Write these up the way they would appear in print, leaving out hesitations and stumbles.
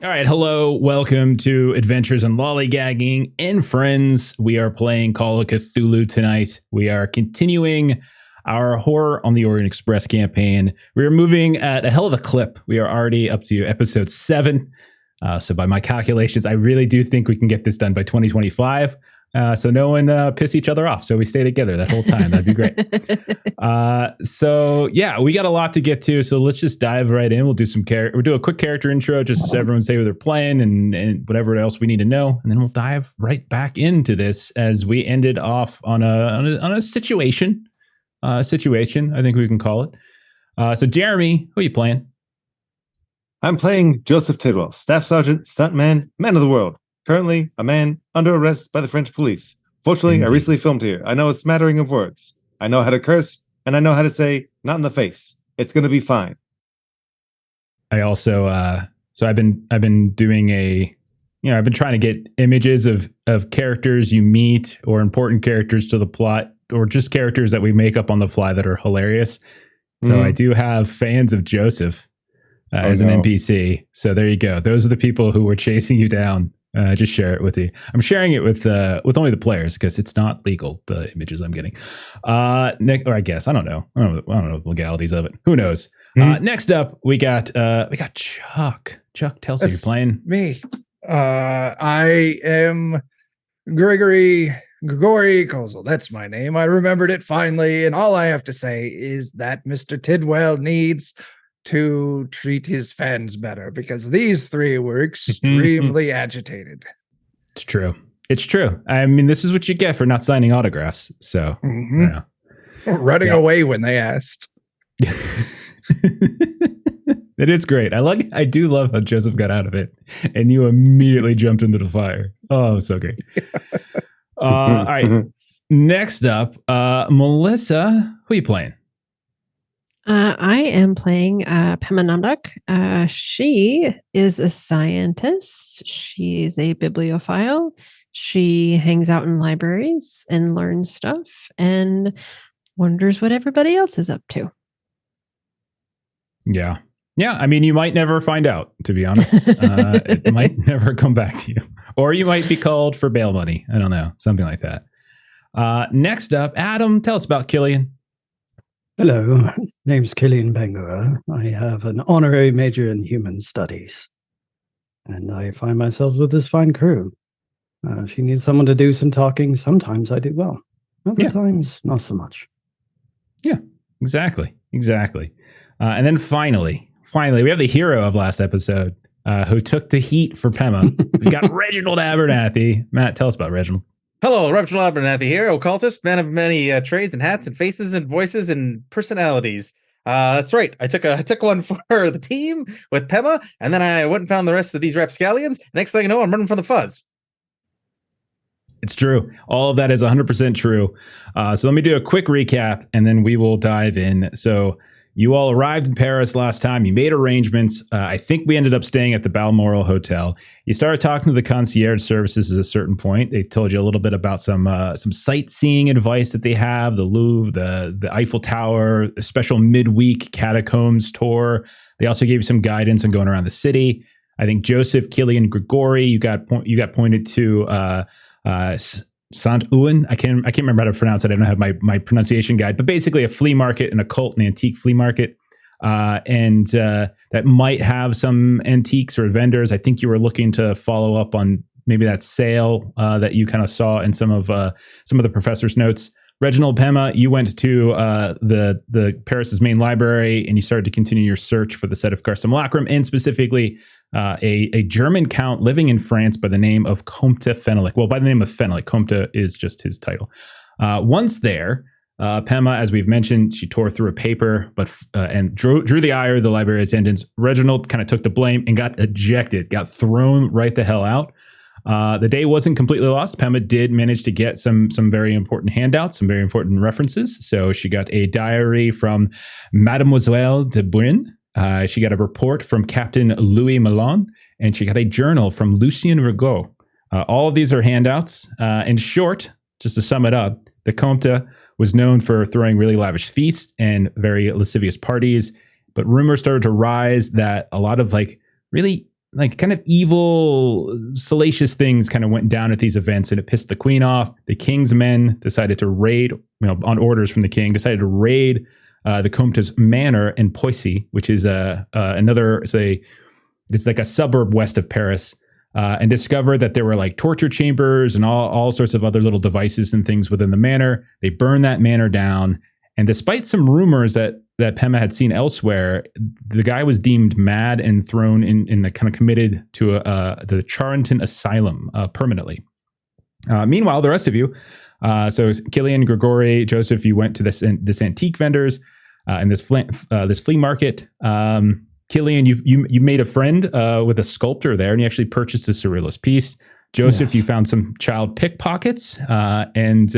All right, hello, welcome to Adventures in Lollygagging and Friends. We are playing Call of Cthulhu tonight. We are continuing our Horror on the Orient Express campaign. We are moving at a hell of a clip. We are already up to episode 7. So by my calculations, I really do think we can get this done by 2025. So no one piss each other off. So we stay together that whole time. That'd be great. So yeah, we got a lot to get to. So let's just dive right in. We'll do we'll do a quick character intro, just so everyone say who they're playing and whatever else we need to know. And then we'll dive right back into this as we ended off on a situation. Situation, I think we can call it. So Jeremy, who are you playing? I'm playing Joseph Tidwell, Staff Sergeant, Stuntman, Man of the World. Currently, a man under arrest by the French police. Fortunately, Indeed. I recently filmed here. I know a smattering of words. I know how to curse, and I know how to say, not in the face. It's going to be fine. I also, so I've been doing I've been trying to get images of characters you meet or important characters to the plot or just characters that we make up on the fly that are hilarious. So I do have fans of Joseph as an NPC. So there you go. Those are the people who were chasing you down. Just share it with you. I'm sharing it with only the players because it's not legal, the images I'm getting. Nick, or I guess I don't know the legalities of it. Who knows? Next up, we got Chuck. Chuck, tell us who you're playing. Me. I am Gregory Kozel. That's my name. I remembered it finally, and all I have to say is that Mr. Tidwell needs to treat his fans better because these three were extremely agitated. It's true. It's true. I mean, this is what you get for not signing autographs. So, Running away when they asked. It is great. I do love how Joseph got out of it and you immediately jumped into the fire. Oh, so great. All right. Next up, Melissa, who are you playing? I am playing Pema Namduk. She is a scientist. She's a bibliophile. She hangs out in libraries and learns stuff and wonders what everybody else is up to. Yeah. Yeah. I mean, you might never find out, to be honest. It might never come back to you. Or you might be called for bail money. I don't know. Something like that. Next up, Adam, tell us about Killian. Hello, name's Killian Bangura. I have an honorary major in human studies. And I find myself with this fine crew. If you need someone to do some talking, sometimes I do well. Other times, not so much. Yeah, exactly. And then finally, we have the hero of last episode who took the heat for Pema. We've got Reginald Abernathy. Matt, tell us about Reginald. Hello, Reginald Abernathy here, occultist, man of many trades and hats and faces and voices and personalities. That's right. I took one for the team with Pema, and then I went and found the rest of these rapscallions. Next thing I know, I'm running from the fuzz. It's true. All of that is 100% true. So let me do a quick recap, and then we will dive in. So you all arrived in Paris last time. You made arrangements. I think we ended up staying at the Balmoral Hotel. You started talking to the concierge services at a certain point. They told you a little bit about some sightseeing advice that they have, the Louvre, the Eiffel Tower, a special midweek catacombs tour. They also gave you some guidance on going around the city. I think Joseph, Killian, Gregory, you got pointed to Saint-Ouen. I can't remember how to pronounce it. I don't have my pronunciation guide, but basically a flea market, an occult and antique flea market. And that might have some antiques or vendors. I think you were looking to follow up on maybe that sale that you kind of saw in some of the professor's notes. Reginald, Pema, you went to the Paris's main library and you started to continue your search for the set of Simulacrum, and specifically a German count living in France by the name of Comte Fenelick. Well, by the name of Fenelick. Comte is just his title. Once there, Pema, as we've mentioned, she tore through a paper and drew the ire of the library attendants. Reginald kind of took the blame and got ejected, got thrown right the hell out. The day wasn't completely lost. Pema did manage to get some very important handouts, some very important references. So she got a diary from Mademoiselle de Bruyne. She got a report from Captain Louis Malon, and she got a journal from Lucien Rigaud. All of these are handouts. In short, just to sum it up, the Comte was known for throwing really lavish feasts and very lascivious parties, but rumors started to rise that a lot of really like kind of evil, salacious things kind of went down at these events, and it pissed the queen off. The king's men decided to raid, on orders from the king, decided to raid the Comte's manor in Poissy, which is it's like a suburb west of Paris, and discovered that there were like torture chambers and all sorts of other little devices and things within the manor. They burned that manor down. And despite some rumors that Pema had seen elsewhere, the guy was deemed mad and thrown in the kind of committed to the Charenton Asylum permanently. Meanwhile, the rest of you, so Killian, Grigori, Joseph, you went to this antique vendors and this flea market. Killian, you made a friend with a sculptor there, and you actually purchased a surrealist piece. Joseph, yes. You found some child pickpockets and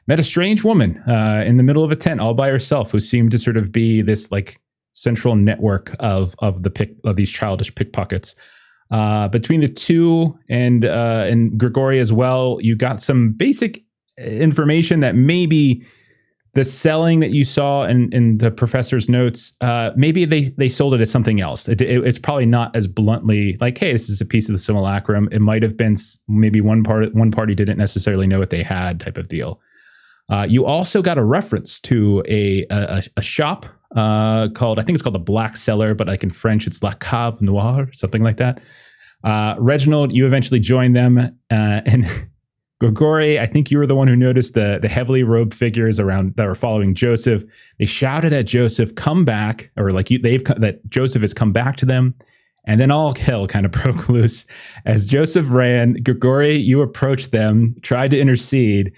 met a strange woman in the middle of a tent all by herself, who seemed to sort of be this like central network of these childish pickpockets. Between the two and Grigori as well, you got some basic information that maybe the selling that you saw in the professor's notes, maybe they sold it as something else. It's probably not as bluntly like, hey, this is a piece of the simulacrum. It might have been maybe one party didn't necessarily know what they had type of deal. You also got a reference to a shop called, I think it's called the Black Cellar, but like in French, it's La Cave Noire, something like that. Reginald, you eventually joined them, and Grigori, I think you were the one who noticed the heavily robed figures around that were following Joseph. They shouted at Joseph, "Come back!" or like that Joseph has come back to them. And then all hell kind of broke loose as Joseph ran. Grigori, you approached them, tried to intercede.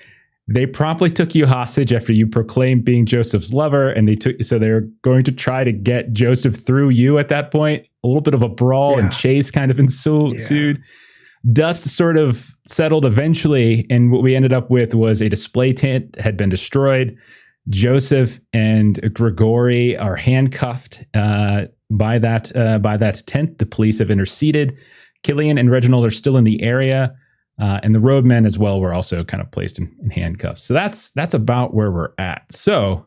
They promptly took you hostage after you proclaimed being Joseph's lover, and they were going to try to get Joseph through you at that point. A little bit of a brawl and chase kind of ensued. Yeah. Dust sort of settled eventually, and what we ended up with was a display tent had been destroyed. Joseph and Grigori are handcuffed by that tent. The police have interceded. Killian and Reginald are still in the area. And the roadmen as well were also kind of placed in handcuffs. So that's about where we're at. So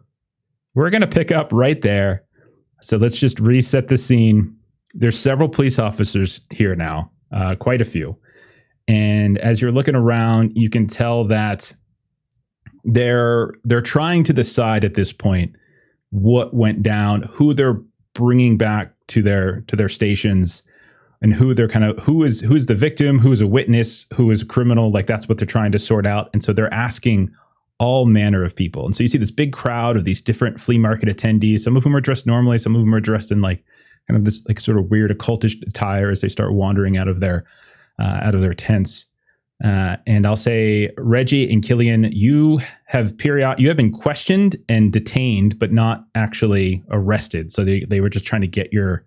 we're going to pick up right there. So let's just reset the scene. There's several police officers here now, quite a few. And as you're looking around, you can tell that they're trying to decide at this point what went down, who they're bringing back to their stations, and who is the victim, who is a witness, who is a criminal. Like that's what they're trying to sort out. And so they're asking all manner of people. And so you see this big crowd of these different flea market attendees. Some of whom are dressed normally, some of them are dressed in like kind of this like sort of weird occultish attire as they start wandering out of their tents. And I'll say, Reggie and Killian, you have been questioned and detained, but not actually arrested. So they were just trying to get your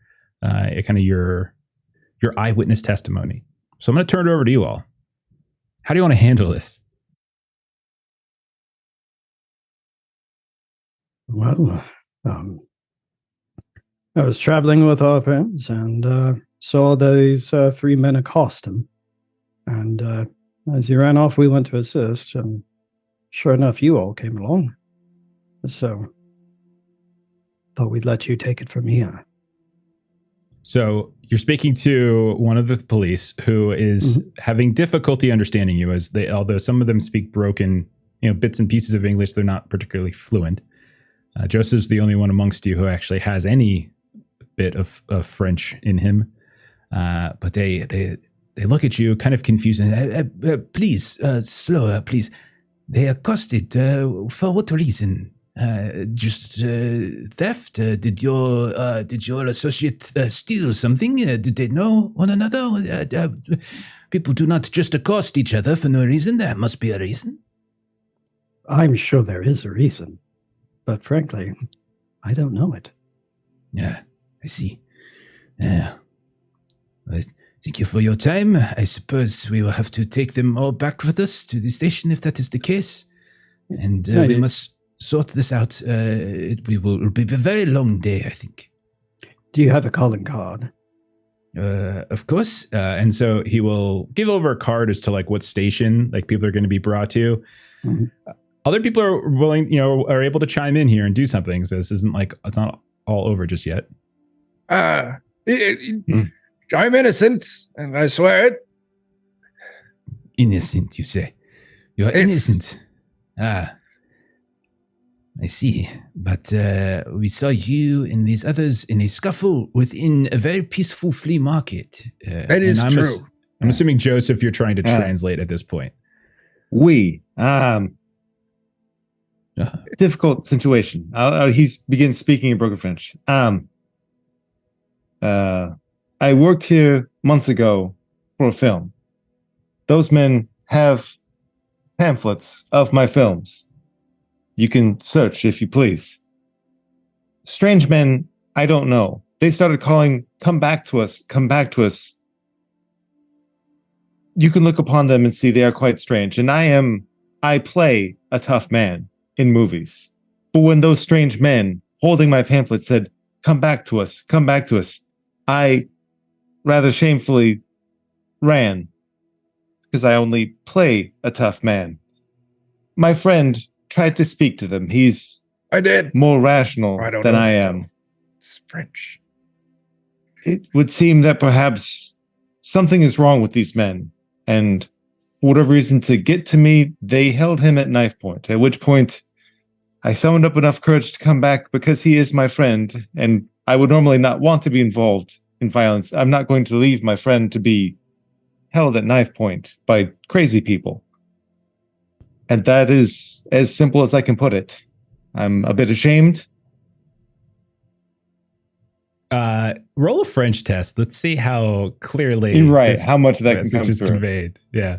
eyewitness testimony. So I'm going to turn it over to you all. How do you want to handle this? Well, I was traveling with our friends and saw these three men accost him. And as he ran off, we went to assist. And sure enough, you all came along. So thought we'd let you take it from here. So you're speaking to one of the police who is having difficulty understanding you, although some of them speak broken, bits and pieces of English, they're not particularly fluent. Joseph's the only one amongst you who actually has any bit of French in him. But they look at you kind of confused. Please, slower, please. They accosted. For what reason? Just theft? Did your associate steal something? Did they know one another? People do not just accost each other for no reason. There must be a reason. I'm sure there is a reason, but frankly, I don't know it. Yeah, I see. Yeah. Thank you for your time. I suppose we will have to take them all back with us to the station if that is the case. And we must sort this out. It will be a very long day, I think. Do you have a calling card? Of course. And so he will give over a card as to like what station like people are going to be brought to. Mm-hmm. Other people are willing, are able to chime in here and do something. So this isn't like, it's not all over just yet. I'm innocent, and I swear it. Innocent, you say? You're Yes. innocent. Ah, I see. But we saw you and these others in a scuffle within a very peaceful flea market. That is and true. I'm assuming, Joseph, you're trying to Yeah. translate at this point. Difficult situation. He begins speaking in broken French. I worked here months ago for a film. Those men have pamphlets of my films. You can search if you please. Strange men, I don't know. They started calling, come back to us, come back to us. You can look upon them and see they are quite strange. And I play a tough man in movies. But when those strange men holding my pamphlet said, come back to us, I rather shamefully ran because I only play a tough man. My friend tried to speak to them. He's I did. more rational I don't than know I that, am. though. It's French. It would seem that perhaps something is wrong with these men. And for whatever reason, to get to me, they held him at knife point, at which point I summoned up enough courage to come back because he is my friend, and I would normally not want to be involved in violence. I'm not going to leave my friend to be held at knife point by crazy people. And that is as simple as I can put it. I'm a bit ashamed. Roll a French test. Let's see how clearly You're right. this How much of that can message come is through. conveyed. Yeah.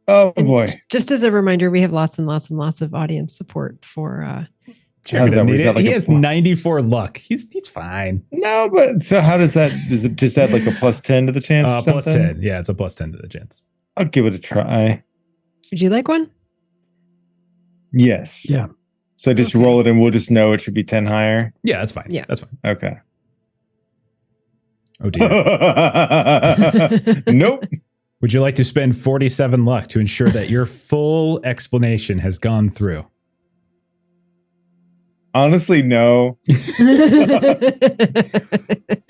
Oh And boy. Just as a reminder, we have lots and lots and lots of audience support for How's that? Is that like he a has plus? 94 luck. He's fine. No, but so how does it just add like a plus 10 to the chance? Or Plus something? 10. Yeah, it's a plus 10 to the chance. I'll give it a try. Would you like one? Yes. Yeah. So just Okay. roll it and we'll just know it should be 10 higher. Yeah, that's fine. Yeah. That's fine. Okay. Oh dear. Nope. Would you like to spend 47 luck to ensure that your full explanation has gone through? Honestly, no.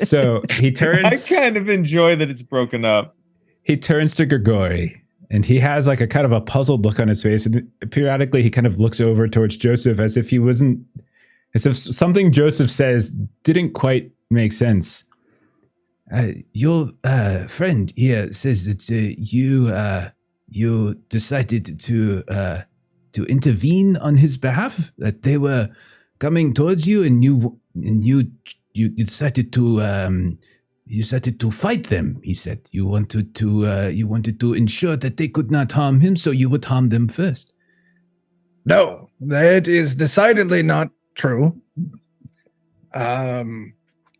So he I turns kind of enjoy that it's broken up. to Grigori, and he has like a kind of a puzzled look on his face, and periodically he kind of looks over towards Joseph as if something Joseph says didn't quite make sense. Your friend here says that you decided to intervene on his behalf, that they were coming towards you, and you decided to fight them. He said you wanted to ensure that they could not harm him, so you would harm them first. No, that is decidedly not true.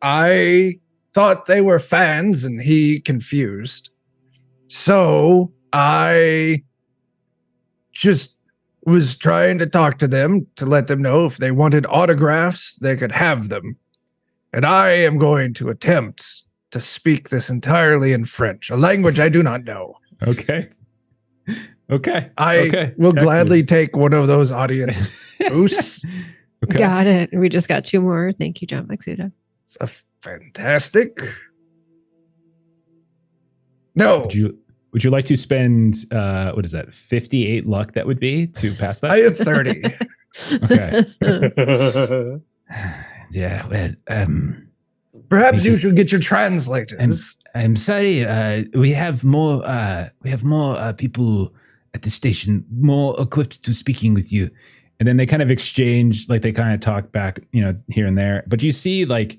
I thought they were fans and he confused. So I just was trying to talk to them to let them know if they wanted autographs, they could have them. And I am going to attempt to speak this entirely in French, a language I do not know. Okay. Okay. I Okay. will Excellent. gladly take one of those audience boosts. Okay. Got it. We just got 2 more. Thank you, John Maxuda. It's a fantastic. No, Would you like to spend what is that? 58 luck that would be to pass that? I have 30. Okay. Yeah, well, Perhaps We you just- should get your translators. I'm sorry. We have more people at the station, more equipped to speaking with you. And then they kind of exchange, like they kind of talk back, here and there. But you see, like,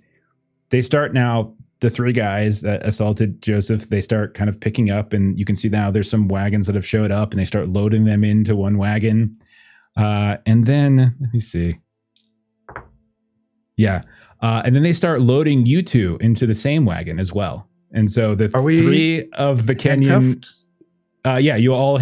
they start now. The 3 guys that assaulted Joseph, they start kind of picking up, and you can see now there's some wagons that have showed up, and they start loading them into one wagon. And then let me see. Yeah. And then they start loading you 2 into the same wagon as well. And so the Are we 3 of the Kenyan, Handcuffed? you're all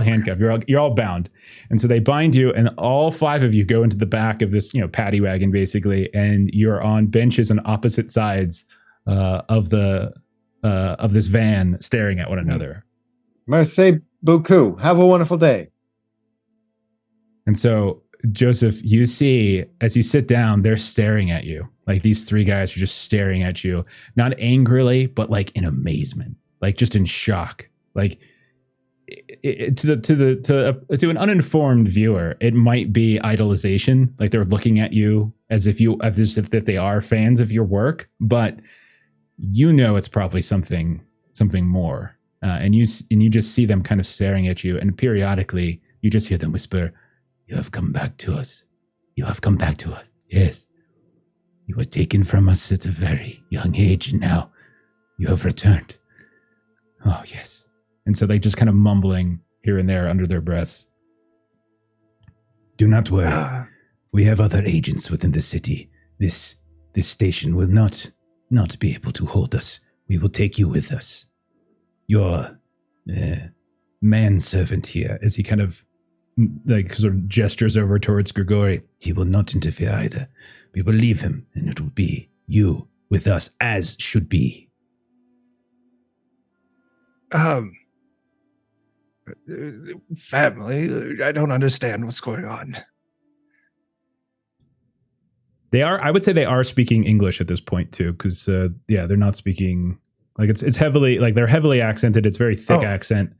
handcuffed. You're all bound. And so they bind you, and all 5 of you go into the back of this, paddy wagon basically, and you're on benches on opposite sides of this van, staring at one another. Merci beaucoup. Have a wonderful day. And so Joseph, you see as you sit down, they're staring at you. Like these three guys are just staring at you, not angrily, but like in amazement, like just in shock. Like to an uninformed viewer, it might be idolization. Like they're looking at you as if they are fans of your work, but you know it's probably something more. And you just see them kind of staring at you, and periodically you just hear them whisper, "You have come back to us. You have come back to us. Yes. You were taken from us at a very young age, and now you have returned. Oh, yes." And so they just kind of mumbling here and there under their breaths. "Do not worry. We have other agents within the city. This station will not be able to hold us. We will take you with us. Your manservant here," as he kind of like sort of gestures over towards Grigori, "he will not interfere either. We will leave him, and it will be you with us, as should be." Family, I don't understand what's going on. I would say they are speaking English at this point too, because they're not speaking, like it's heavily, like they're heavily accented. It's very thick accent.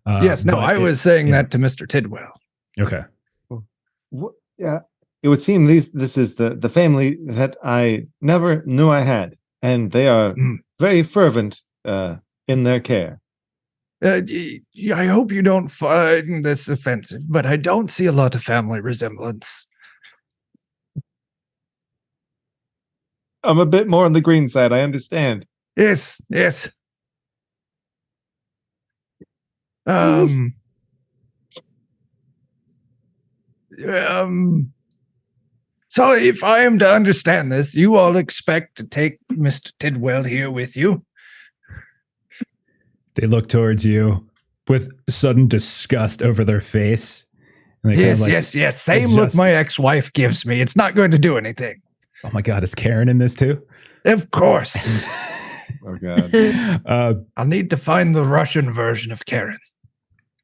Yes, no, I was saying that to Mr. Tidwell. Okay. Yeah, it would seem this is the family that I never knew I had, and they are very fervent in their care. I hope you don't find this offensive, but I don't see a lot of family resemblance. I'm a bit more on the green side, I understand. Yes. So if I am to understand this, you all expect to take Mr. Tidwell here with you? They look towards you with sudden disgust over their face. And they Yes. Same look my ex-wife gives me. It's not going to do anything. Oh my God, is Karen in this too? Of course. Oh God. I'll need to find the Russian version of Karen.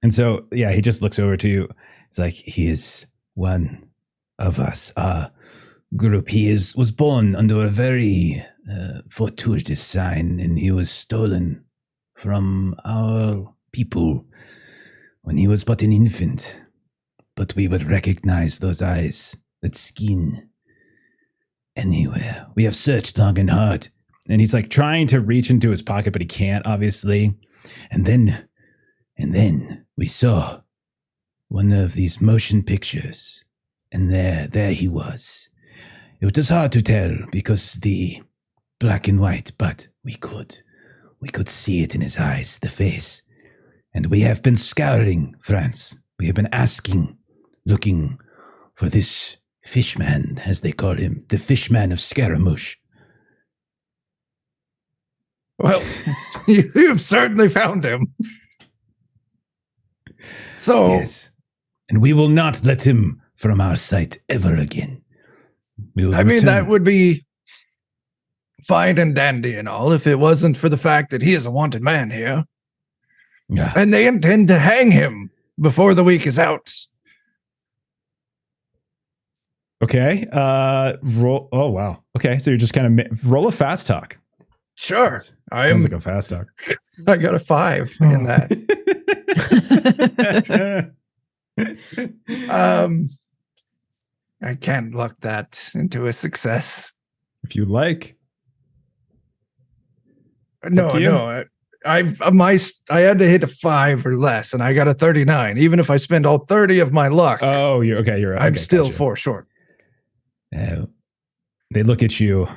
And so, yeah, he just looks over to you. It's like, he is one of us. Our group. He was born under a very fortuitous sign, and he was stolen from our people when he was but an infant. But we would recognize those eyes, that skin, anywhere. We have searched long and hard. And he's like trying to reach into his pocket, but he can't, obviously. And then we saw one of these motion pictures, and there he was. It was hard to tell because the black and white, but we could see it in his eyes, the face. And we have been scouring France. We have been looking for this fishman, as they call him, the fishman of Scaramouche. Well, you've certainly found him. So, yes, and we will not let him from our sight ever again. That would be fine and dandy and all if it wasn't for the fact that he is a wanted man here. Yeah. And they intend to hang him before the week is out. Okay. Roll. Oh, wow. Okay. So you're just kind of roll a fast talk. Sure. Sounds like a fast talk. I got a 5 in that. I can't luck that into a success. If you like. No. I had to hit a 5 or less, and I got a 39. Even if I spend all 30 of my luck. Oh, you're okay. I'm still 4 short. They look at you.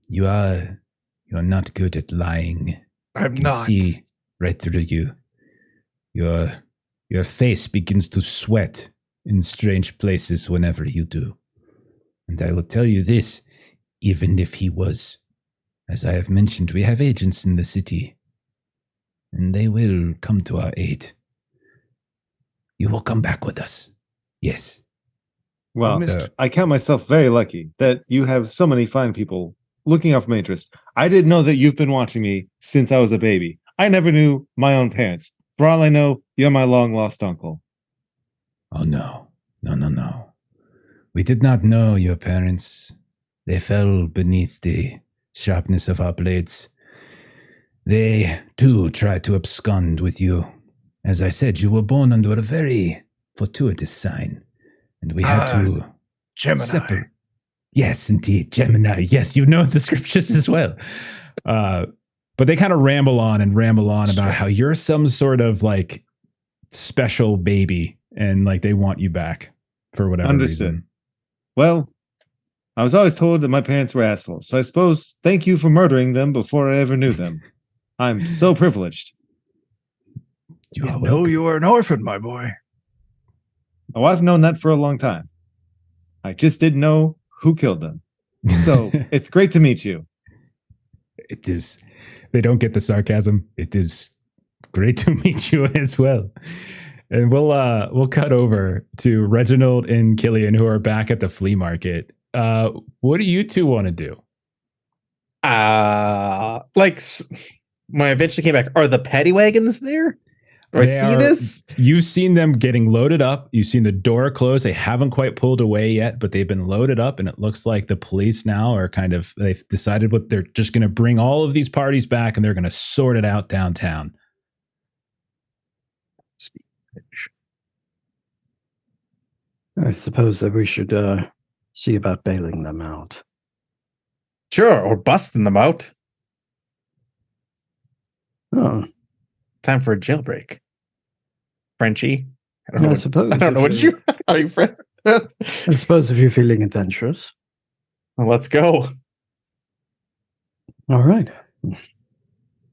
You are not good at lying. I'm I not. see right through you. Your face begins to sweat in strange places whenever you do. And I will tell you this, even if he was, as I have mentioned, we have agents in the city, and they will come to our aid. You will come back with us. Yes. Well, I count myself very lucky that you have so many fine people looking out for my interest. I didn't know that you've been watching me since I was a baby. I never knew my own parents. For all I know, you're my long-lost uncle. Oh, no. We did not know your parents. They fell beneath the sharpness of our blades. They, too, tried to abscond with you. As I said, you were born under a very fortuitous sign, and we had to Gemini. separate. Yes, indeed, Gemini. Yes, you know the scriptures as well. But they kind of ramble on about how you're some sort of like special baby, and like they want you back for whatever reason. Well, I was always told that my parents were assholes, so I suppose thank you for murdering them before I ever knew them. I'm so privileged. You know you were an orphan, my boy. Oh, I've known that for a long time. I just didn't know who killed them. So it's great to meet you. It is. They don't get the sarcasm. It is great to meet you as well. And we'll cut over to Reginald and Killian, who are back at the flea market. What do you two want to do? When I eventually came back, are the paddy wagons there? Do I see this? You've seen them getting loaded up. You've seen the door close. They haven't quite pulled away yet, but they've been loaded up, and it looks like the police now are they've decided what they're just going to bring all of these parties back, and they're going to sort it out downtown. I suppose that we should see about bailing them out. Sure, or busting them out. Oh, time for a jailbreak. Frenchie? I suppose. I don't know what you are you friend. I suppose if you're feeling adventurous. Well, let's go. All right. Do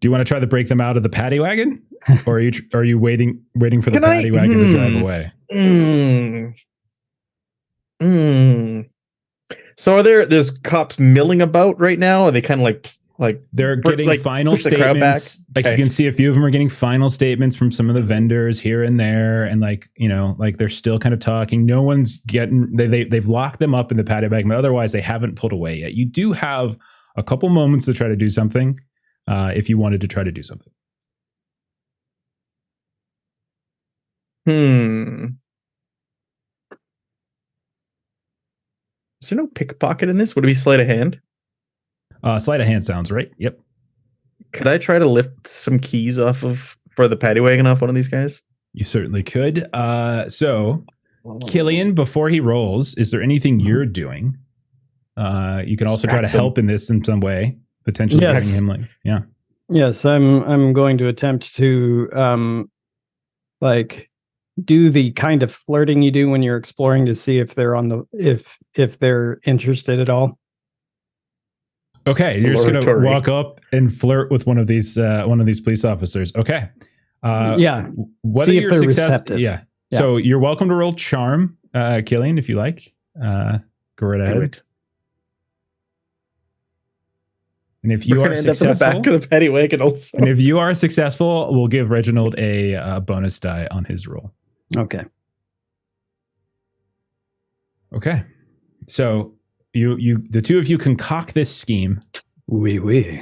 you want to try to break them out of the paddy wagon? Or are you waiting for the paddy wagon to drive away? So there's cops milling about right now? Are they kind of like they're getting final statements? Like okay. You can see a few of them are getting final statements from some of the vendors here and there, and like they're still kind of talking. No one's getting they've locked them up in the paddy wagon, but otherwise they haven't pulled away yet. You do have a couple moments to try to do something if you wanted to try to do something. Is there no pickpocket in this? Would it be sleight of hand? Sleight of hand sounds right. Yep. Could I try to lift some keys for the paddy wagon off one of these guys? You certainly could. So, Killian, before he rolls, is there anything you're doing? You can also try to help in this in some way, potentially having him Yes, I'm going to attempt to do the kind of flirting you do when you're exploring to see if they're if they're interested at all. Okay, you're just gonna walk up and flirt with one of these police officers. Okay. What see are if your they're success? receptive. Yeah. So you're welcome to roll charm, Killian, if you like. Go right ahead. And if you are successful, end up in the back of the paddy wagon also. And if you are successful, we'll give Reginald a bonus die on his roll. Okay. Okay. So you the two of you concoct this scheme. Oui.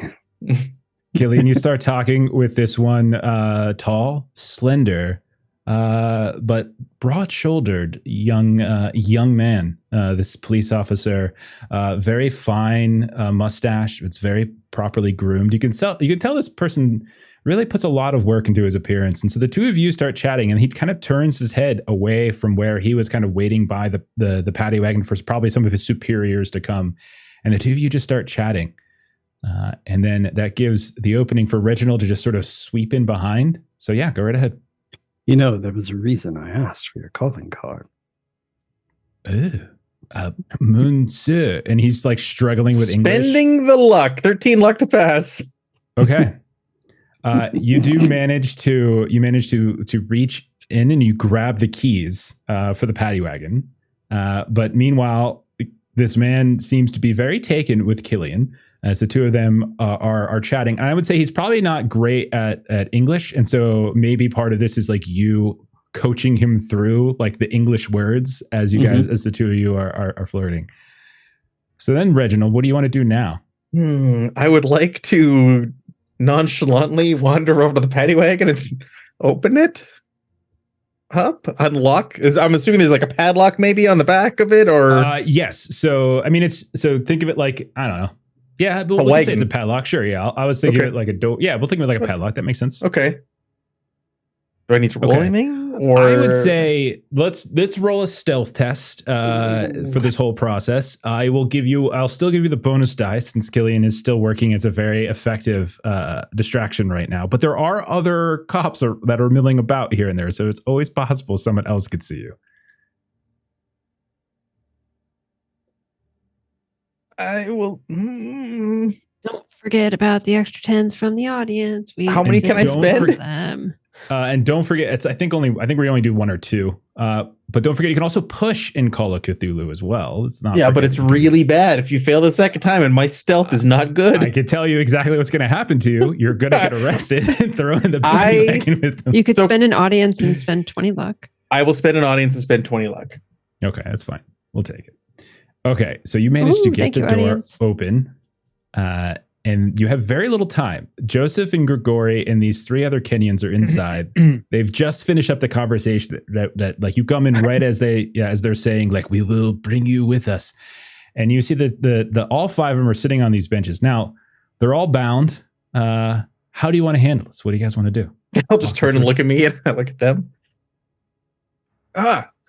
Killian, you start talking with this one tall, slender, but broad-shouldered young man. This police officer, very fine mustache. It's very properly groomed. You can tell this person really puts a lot of work into his appearance. And so the two of you start chatting, and he kind of turns his head away from where he was kind of waiting by the paddy wagon for probably some of his superiors to come. And the two of you just start chatting. And then that gives the opening for Reginald to just sort of sweep in behind. So yeah, go right ahead. There was a reason I asked for your calling card. Monsieur. And he's like struggling with English. Spending the luck. 13 luck to pass. Okay. You manage to reach in and you grab the keys for the paddy wagon. But meanwhile, this man seems to be very taken with Killian as the two of them are chatting. And I would say he's probably not great at English. And so maybe part of this is like you coaching him through like the English words as you guys, as the two of you are flirting. So then, Reginald, what do you want to do now? I would like to nonchalantly wander over to the paddy wagon and open it. up? Unlock? I'm assuming there's like a padlock maybe on the back of it, or yes. So I mean, think of it like, I don't know. Yeah, but we can say it's a padlock. Sure. Yeah, I was thinking of it like a door. Yeah, we'll think of it like a padlock. That makes sense. Okay. Do I need to roll anything? Or I would say let's roll a stealth test for this whole process. I'll still give you the bonus dice since Killian is still working as a very effective distraction right now. But there are other cops that are milling about here and there, so it's always possible someone else could see you. I will. Don't forget about the extra 10s from the audience. How many can I spend? Them. And don't forget, I think we only do one or two. But don't forget, you can also push in Call of Cthulhu as well. It's not. Yeah, but it's really bad if you fail the second time, and my stealth is not good. I can tell you exactly what's going to happen to you. You're going to get arrested and thrown in the wagon with them. You could spend an audience and spend 20 luck. I will spend an audience and spend 20 luck. Okay, that's fine. We'll take it. Okay, so you managed to get the door open. And you have very little time. Joseph and Grigori and these three other Kenyans are inside. They've just finished up the conversation that like you come in right as they're saying like, we will bring you with us. And you see the all five of them are sitting on these benches. Now they're all bound. How do you want to handle this? What do you guys want to do? I'll just turn and look at me and I look at them.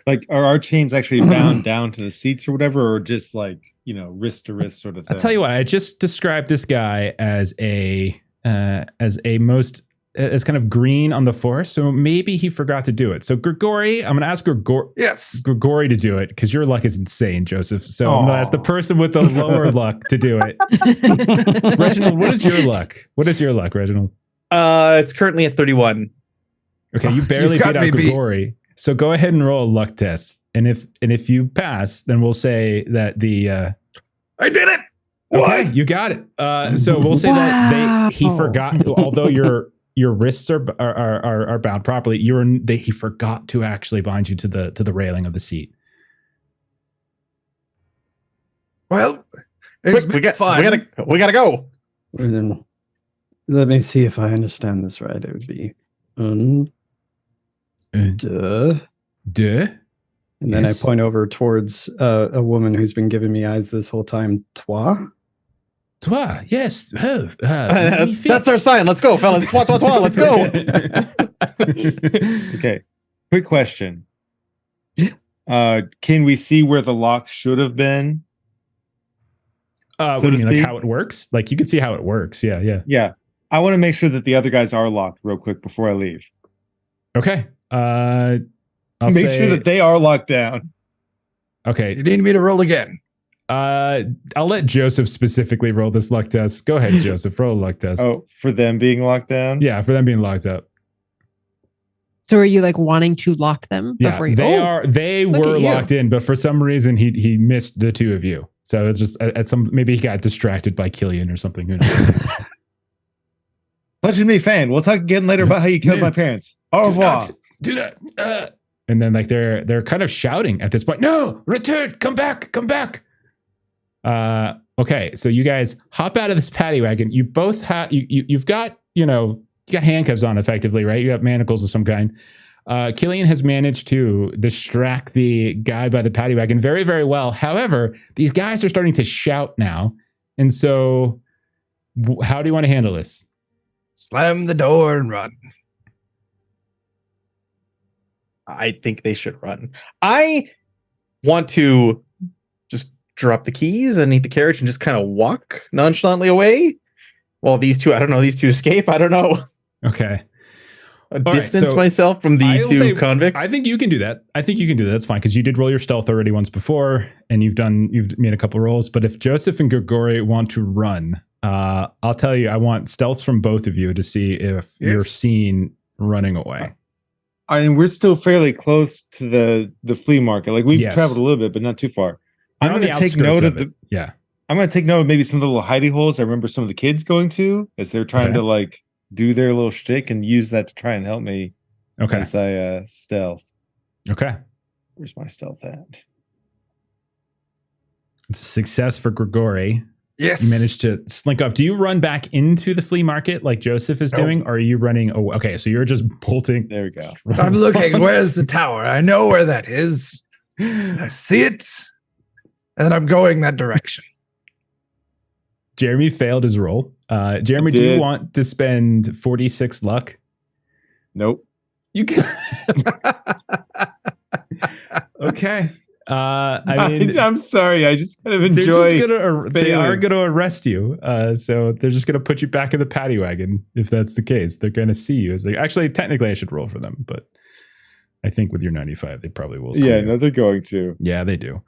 Like, are our chains actually bound down to the seats or whatever, or just like, wrist to wrist sort of thing? I'll tell you what, I just described this guy as kind of green on the force, so maybe he forgot to do it. So Grigori, I'm going to ask Grigori to do it, because your luck is insane, Joseph. So I'm going to ask the person with the lower luck to do it. Reginald, what is your luck? Reginald? It's currently at 31. Okay, you barely beat out Grigori. So go ahead and roll a luck test, and if you pass, then we'll say that I did it. Okay, you got it. So we'll say that he forgot. Although your wrists are bound properly, he forgot to actually bind you to the railing of the seat. Well, we gotta go. Then let me see if I understand this right. It would be duh. And then I point over towards a woman who's been giving me eyes this whole time. Toi? Toi, yes. That's our sign. Let's go, fellas. Toi, toi, toi. Let's go. Okay. Quick question. Can we see where the lock should have been? What do you mean, like how it works? Like you can see how it works. Yeah. Yeah. I want to make sure that the other guys are locked real quick before I leave. Okay. I'll make sure that they are locked down. Okay. You need me to roll again. I'll let Joseph specifically roll this luck test. Go ahead, Joseph. Roll a luck test. Oh, for them being locked down? Yeah, for them being locked up. So are you like wanting to lock them before you? They were locked in, but for some reason he missed the two of you. So it's just maybe he got distracted by Killian or something. Who knows? Pleasure to meet fan. We'll talk again later about how you killed my parents. Au revoir. Do not. And then like they're kind of shouting at this point. No, return, come back. Okay, so you guys hop out of this paddy wagon. You both have you've got you got handcuffs on effectively, right? You have manacles of some kind. Killian has managed to distract the guy by the paddy wagon very, very well. However, these guys are starting to shout now, and so how do you want to handle this? Slam the door and run. I think they should run. I want to just drop the keys underneath the carriage and just kind of walk nonchalantly away while these two escape. I don't know. Okay. Distance myself from the two convicts. I think you can do that. That's fine because you did roll your stealth already once before, and you've made a couple rolls. But if Joseph and Grigori want to run, I'll tell you, I want stealths from both of you to see if you're seen running away. I mean, we're still fairly close to the flea market. Like we've traveled a little bit, but not too far. I'm going to take note of I'm going to take note of maybe some of the little hidey holes I remember some of the kids going to as they're trying to like do their little shtick and use that to try and help me. Okay. As I stealth. Okay. Where's my stealth at? It's a success for Grigori. Yes. You managed to slink off. Do you run back into the flea market like Joseph is doing? Or are you running? Oh, okay. So you're just bolting. There we go. I'm looking. Where's the tower? I know where that is. I see it. And I'm going that direction. Jeremy failed his roll. Jeremy, do you did. want to spend 46 luck? Nope. You can. Okay. I mean, I'm sorry. I just kind of they enjoy. are failing. going to arrest you. So they're just going to put you back in the paddy wagon if that's the case. They're going to see you as they actually. Technically, I should roll for them, but I think with your 95, they probably will. See Yeah, you. no, they're going to. Yeah, they do.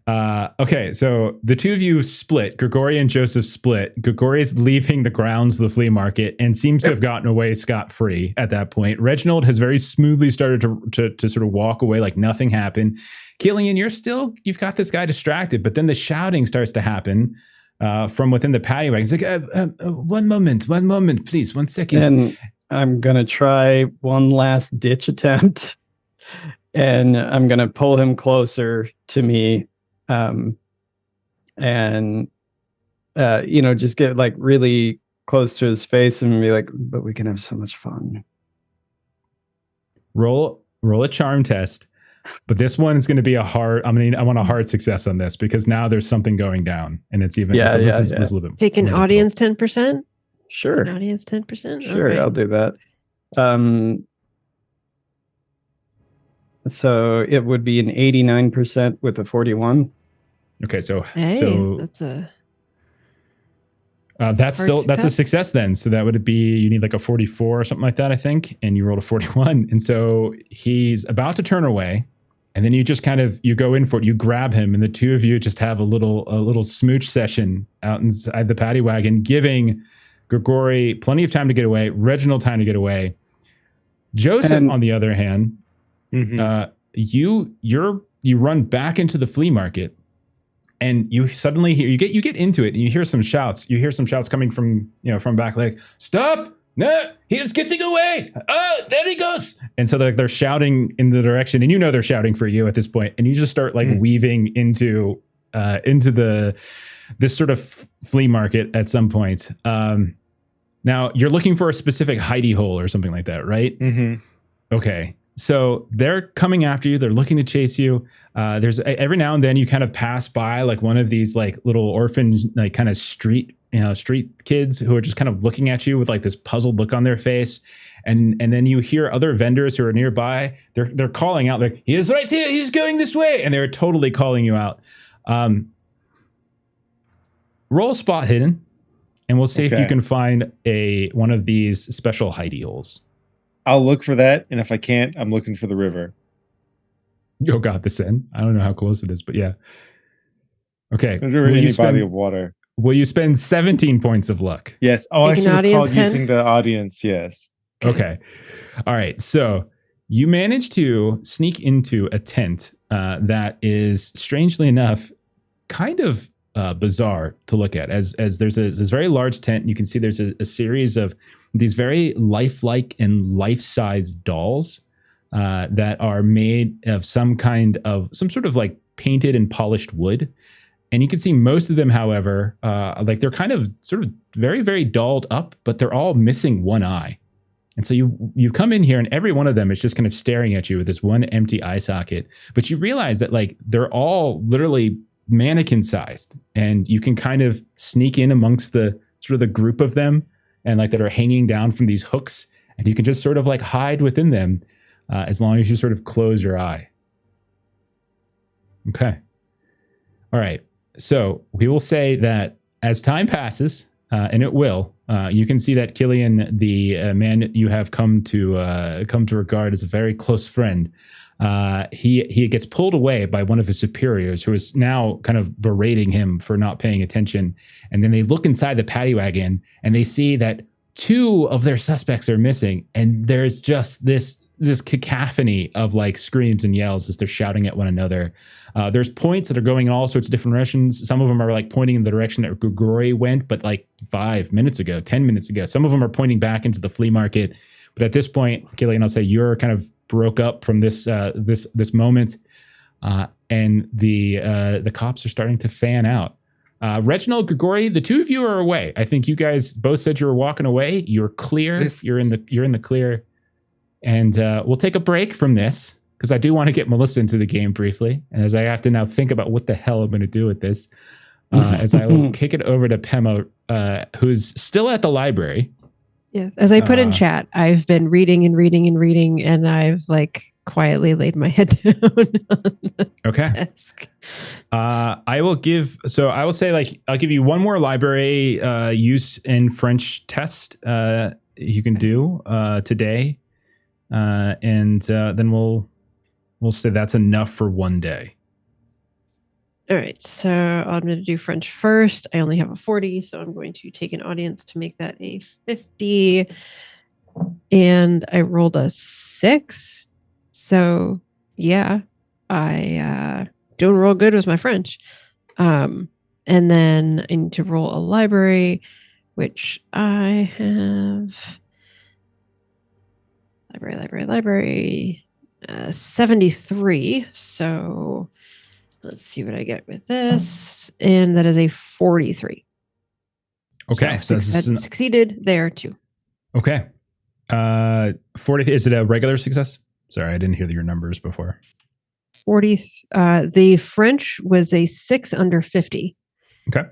Okay, so the two of you split. Grigori and Joseph split. Grigori is leaving the grounds of the flea market and seems to have gotten away scot-free at that point. Reginald has very smoothly started to sort of walk away like nothing happened. Killian, you've got this guy distracted, but then the shouting starts to happen from within the patio wagon. It's like, one moment, please, 1 second. And I'm going to try one last ditch attempt. And I'm going to pull him closer to me. Just get like really close to his face and be like, but we can have so much fun. Roll a charm test. But this one is going to be I want a hard success on this because now there's something going down and it's even. Yeah, This is a little bit Take an more audience 10%. Sure. An audience 10%. Sure, Okay. I'll do that. So it would be an 89% with a 41. difficult. Okay, so Hey, that's a that's hard a success. success then. So that would be you need like a 44 or something like that, I think, and you rolled a 41, and so he's about to turn away, and then you just you go in for it. You grab him, and the two of you just have a little smooch session out inside the paddy wagon, giving Grigori plenty of time to get away, Reginald time to get away. Joseph, on the other hand. Mhm. You run back into the flea market, and you suddenly hear you get into it, and you hear some shouts. You hear some shouts coming from back, like, "Stop! No, he's getting away! Oh, there he goes!" And so they're shouting in the direction, and they're shouting for you at this point, and you just start like weaving into this sort of flea market at some point. Now you're looking for a specific hidey hole or something like that, right? Mm-hmm. Okay. So they're coming after you. They're looking to chase you. There's every now and then you kind of pass by like one of these like little orphan, like kind of street kids who are just kind of looking at you with like this puzzled look on their face. And then you hear other vendors who are nearby. They're calling out like, "He is right here. He's going this way." And they're totally calling you out. Roll spot hidden, and we'll see if you can find one of these special hidey holes. I'll look for that, and if I can't, I'm looking for the river. Oh God, this end. I don't know how close it is, but yeah. Okay. Is there any body of water? Will you spend 17 points of luck? Yes. Oh, I Take an should have audience called 10? using the audience. Yes. Okay. All right. So you managed to sneak into a tent that is, strangely enough, kind of bizarre to look at. As there's this very large tent, and you can see there's a series of these very lifelike and life-size dolls that are made of some sort of like painted and polished wood. And you can see most of them, however, like they're kind of sort of very, very dolled up, but they're all missing one eye. And so you come in here, and every one of them is just kind of staring at you with this one empty eye socket. But you realize that like they're all literally mannequin sized, and you can kind of sneak in amongst the sort of the group of them, and like that are hanging down from these hooks, and you can just sort of like hide within them as long as you sort of close your eye. Okay. All right. So we will say that as time passes, and it will, you can see that Killian, the man you have come to regard as a very close friend, he gets pulled away by one of his superiors, who is now kind of berating him for not paying attention. And then they look inside the paddy wagon, and they see that two of their suspects are missing, and there's just this cacophony of like screams and yells as they're shouting at one another. There's points that are going in all sorts of different directions. Some of them are like pointing in the direction that Grigori went, but like 5 minutes ago, 10 minutes ago. Some of them are pointing back into the flea market. But at this point, Killian, I'll say you're kind of broke up from this moment, and the cops are starting to fan out. Reginald, Grigori, the two of you are away. I think you guys both said you were walking away. You're clear. Yes. You're in the clear. And we'll take a break from this because I do want to get Melissa into the game briefly, as I have to now think about what the hell I'm going to do with this. As I will kick it over to Pema, who's still at the library. Yeah. As I put in chat, I've been reading and reading and reading, and I've like quietly laid my head down on the desk. I will say, like, I'll give you one more library use in French test you can do today. And then we'll say that's enough for one day. All right, so I'm going to do French first. I only have a 40, so I'm going to take an audience to make that a 50. And I rolled a 6. So yeah, I doing real good with my French. And then I need to roll a library, which I have library 73. So let's see what I get with this. And that is a 43. Okay. So succeeded there too. Okay. 40. Is it a regular success? Sorry, I didn't hear your numbers before. 40. The French was a 6 under 50. Okay.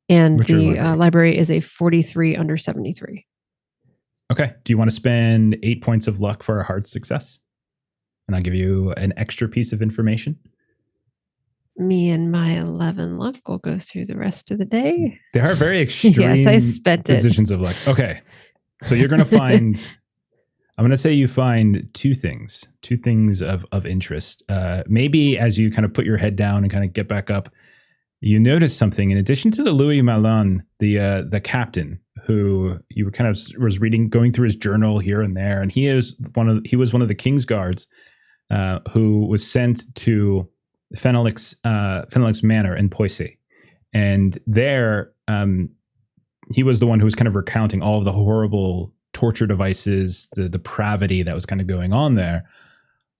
And What's the library is a 43 under 73. Okay. Do you want to spend 8 points of luck for a hard success? And I'll give you an extra piece of information. Me and my 11 luck will go through the rest of the day. There are very extreme yes, I spent positions of luck. Okay. So you're going to find, I'm going to say you find two things of interest. Maybe as you kind of put your head down and kind of get back up, you notice something. In addition to the Louis Malon, the captain, who you were kind of was reading, going through his journal here and there, and he was one of the King's Guards, who was sent to Fenelix Manor in Poissy, and there he was the one who was kind of recounting all of the horrible torture devices, the depravity that was kind of going on there.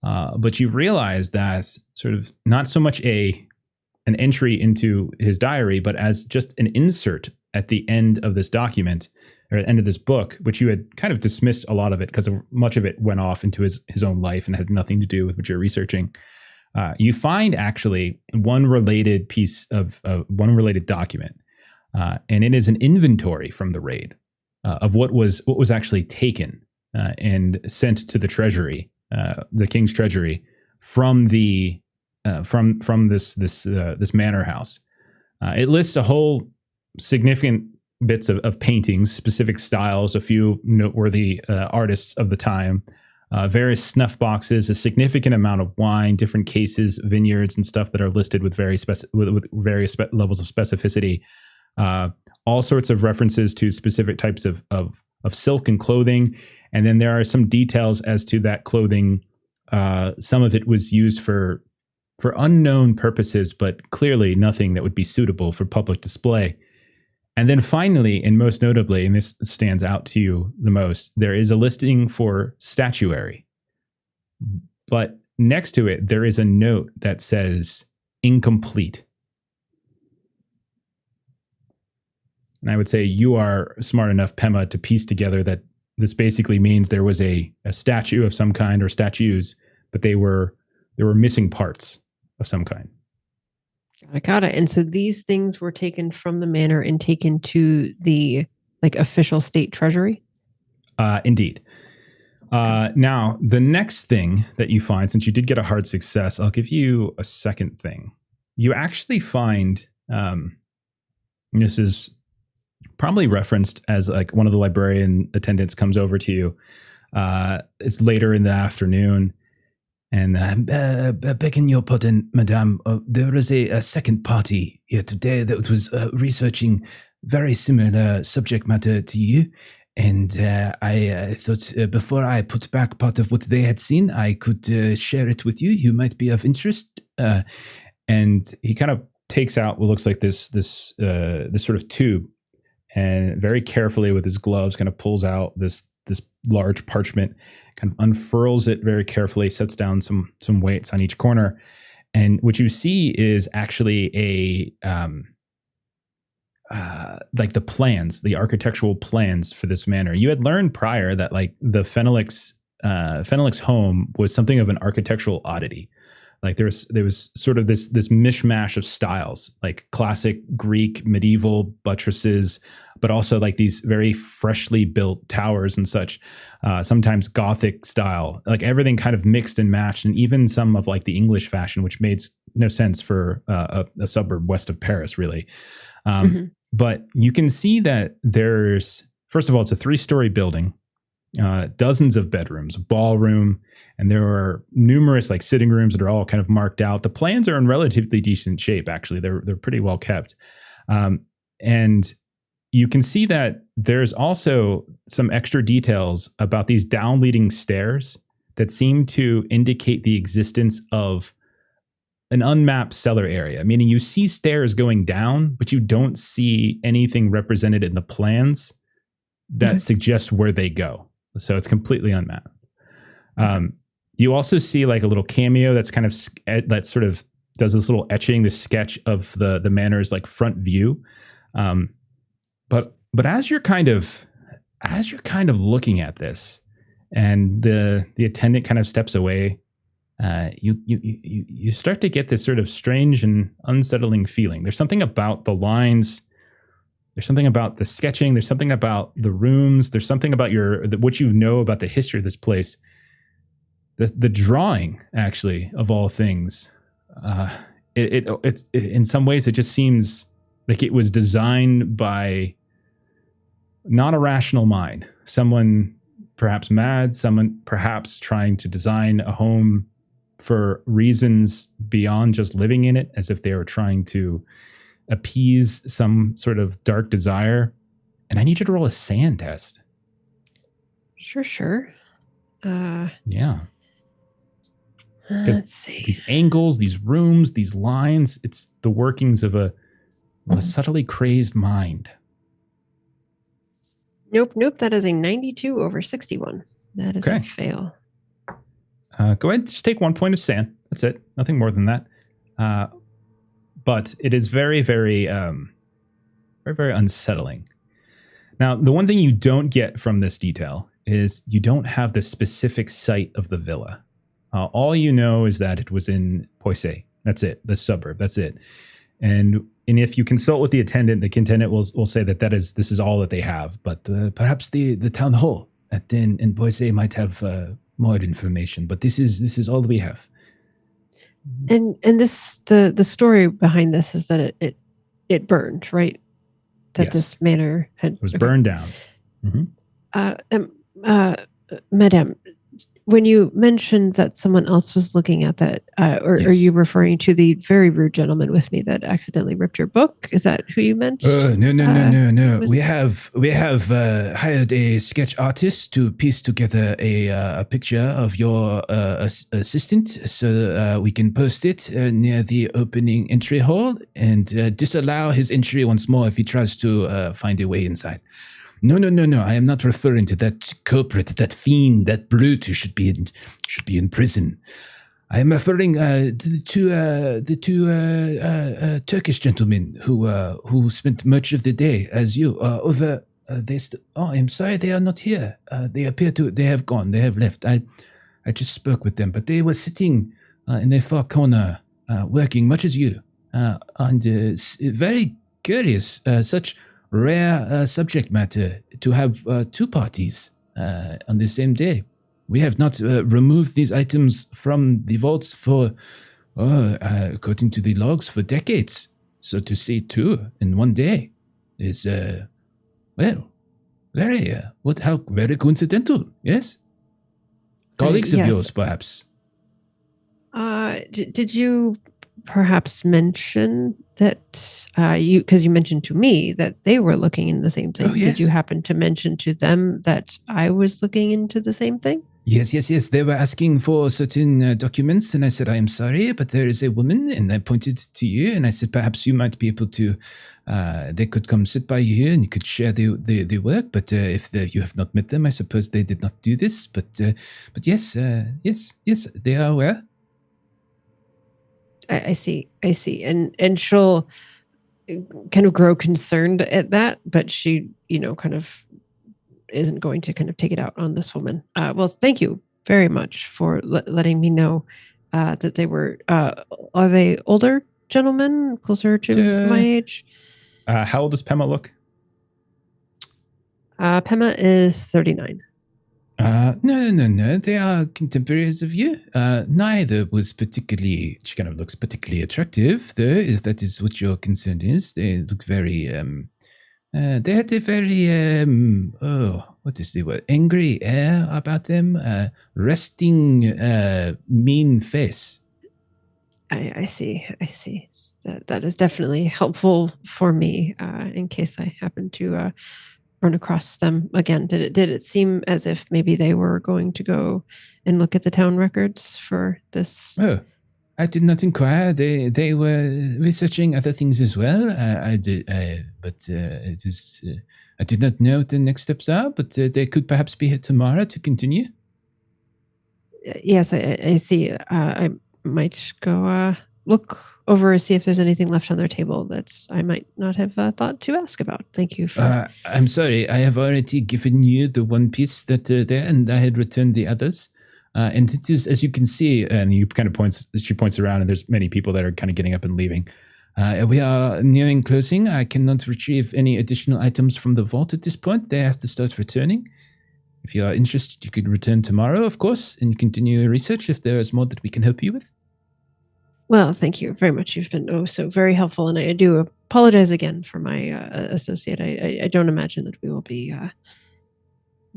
But you realize that sort of not so much an entry into his diary, but as just an insert at the end of this document, or at the end of this book, which you had kind of dismissed a lot of it because much of it went off into his own life and had nothing to do with what you're researching. You find actually one related document, and it is an inventory from the raid of what was actually taken and sent to the treasury, the king's treasury, from the from this manor house. It lists a whole significant bits of paintings, specific styles, a few noteworthy artists of the time. Various snuff boxes, a significant amount of wine, different cases, vineyards, and stuff that are listed with various levels of specificity. All sorts of references to specific types of silk and clothing, and then there are some details as to that clothing. Some of it was used for unknown purposes, but clearly nothing that would be suitable for public display. And then finally, and most notably, and this stands out to you the most, there is a listing for statuary. But next to it, there is a note that says incomplete. And I would say you are smart enough, Pema, to piece together that this basically means there was a statue of some kind, or statues, but there were missing parts of some kind. I got it. And so these things were taken from the manor and taken to the official state treasury? Indeed. Now, the next thing that you find, since you did get a hard success, I'll give you a second thing. You actually find, this is probably referenced as like one of the librarian attendants comes over to you. It's later in the afternoon. And begging your pardon, madame, there is a second party here today that was researching very similar subject matter to you. And I thought before I put back part of what they had seen, I could share it with you. You might be of interest. And he kind of takes out what looks like this sort of tube, and very carefully with his gloves kind of pulls out this large parchment, kind of unfurls it very carefully, sets down some weights on each corner. And what you see is actually like the plans, the architectural plans for this manor. You had learned prior that like the Fenelix home was something of an architectural oddity. Like there was sort of this mishmash of styles, like classic Greek medieval buttresses, but also like these very freshly built towers and such. Sometimes Gothic style, like everything kind of mixed and matched, and even some of like the English fashion, which made no sense for a suburb west of Paris, really. But you can see that there's, first of all, it's a 3-story building, dozens of bedrooms, a ballroom, and there are numerous like sitting rooms that are all kind of marked out. The plans are in relatively decent shape, actually. They're pretty well kept. And you can see that there's also some extra details about these down leading stairs that seem to indicate the existence of an unmapped cellar area, meaning you see stairs going down, but you don't see anything represented in the plans that suggests where they go. So it's completely unmapped. You also see like a little cameo that's kind of that sort of does this little etching, this sketch of the manor's like front view. But as you're kind of looking at this, and the attendant kind of steps away, you start to get this sort of strange and unsettling feeling. There's something about the lines. There's something about the sketching. There's something about the rooms. There's something about what you know about the history of this place. The drawing, actually, of all things, it's in some ways it just seems like it was designed by not a rational mind. Someone perhaps mad. Someone perhaps trying to design a home for reasons beyond just living in it, as if they were trying to appease some sort of dark desire. And I need you to roll a sand test. Sure. Yeah. Let's see. These angles, these rooms, these lines, it's the workings of a subtly crazed mind. Nope. That is a 92 over 61. That is a fail. Go ahead, just take 1 point of sand. That's it. Nothing more than that. But it is very, very, very unsettling. Now, the one thing you don't get from this detail is you don't have the specific site of the villa. All you know is that it was in Poissy. That's it. The suburb. That's it. And if you consult with the attendant will say that this is all that they have. But perhaps the town hall in Poissy might have more information. But this is all we have. And this the story behind this is that it burned, right? That this manor had burned down. Madame, when you mentioned that someone else was looking at that, are you referring to the very rude gentleman with me that accidentally ripped your book? Is that who you meant? No. We have hired a sketch artist to piece together a picture of your assistant, so we can post it near the opening entry hall and disallow his entry once more if he tries to find a way inside. No. I am not referring to that culprit, that fiend, that brute who should be in prison. I am referring to the two Turkish gentlemen who spent much of the day as you over. I'm sorry, they are not here. They have gone. They have left. I just spoke with them, but they were sitting in a far corner, working much as you, and very curious. Such rare subject matter to have two parties on the same day. We have not removed these items from the vaults for, according to the logs, for decades. So to see two in one day is, very coincidental. Yes, colleagues of yours, perhaps. Did you perhaps mention that because you mentioned to me that they were looking in the same thing? Did you happen to mention to them that I was looking into the same thing? Yes. They were asking for certain documents, and I said, I am sorry, but there is a woman, and I pointed to you, and I said, perhaps you might be able to, they could come sit by you, and you could share the work, but if you have not met them, I suppose they did not do this, but yes, they are aware. I see. And she'll kind of grow concerned at that, but she, kind of isn't going to kind of take it out on this woman. Well, thank you very much for letting me know that they were. Are they older gentlemen, closer to my age? How old does Pema look? Pema is 39. No. They are contemporaries of you. Neither was particularly. She kind of looks particularly attractive, though. If that is what your concern is, they look very. They had a very. What is the word? Angry air about them. Resting, mean face. I see. That is definitely helpful for me in case I happen to run across them again. Did it seem as if maybe they were going to go and look at the town records for this? Oh, I did not inquire. They were researching other things as well. I did, but it is. I did not know what the next steps are, but they could perhaps be here tomorrow to continue. Yes, I see. I might go look over, see if there's anything left on their table that I might not have thought to ask about. Thank you for. I'm sorry. I have already given you the one piece that there, and I had returned the others. And it is, as you can see, and you kind of she points around, and there's many people that are kind of getting up and leaving. We are nearing closing. I cannot retrieve any additional items from the vault at this point. They have to start returning. If you are interested, you could return tomorrow, of course, and continue your research if there is more that we can help you with. Well, thank you very much. You've been so very helpful, and I do apologize again for my associate. I don't imagine that we will be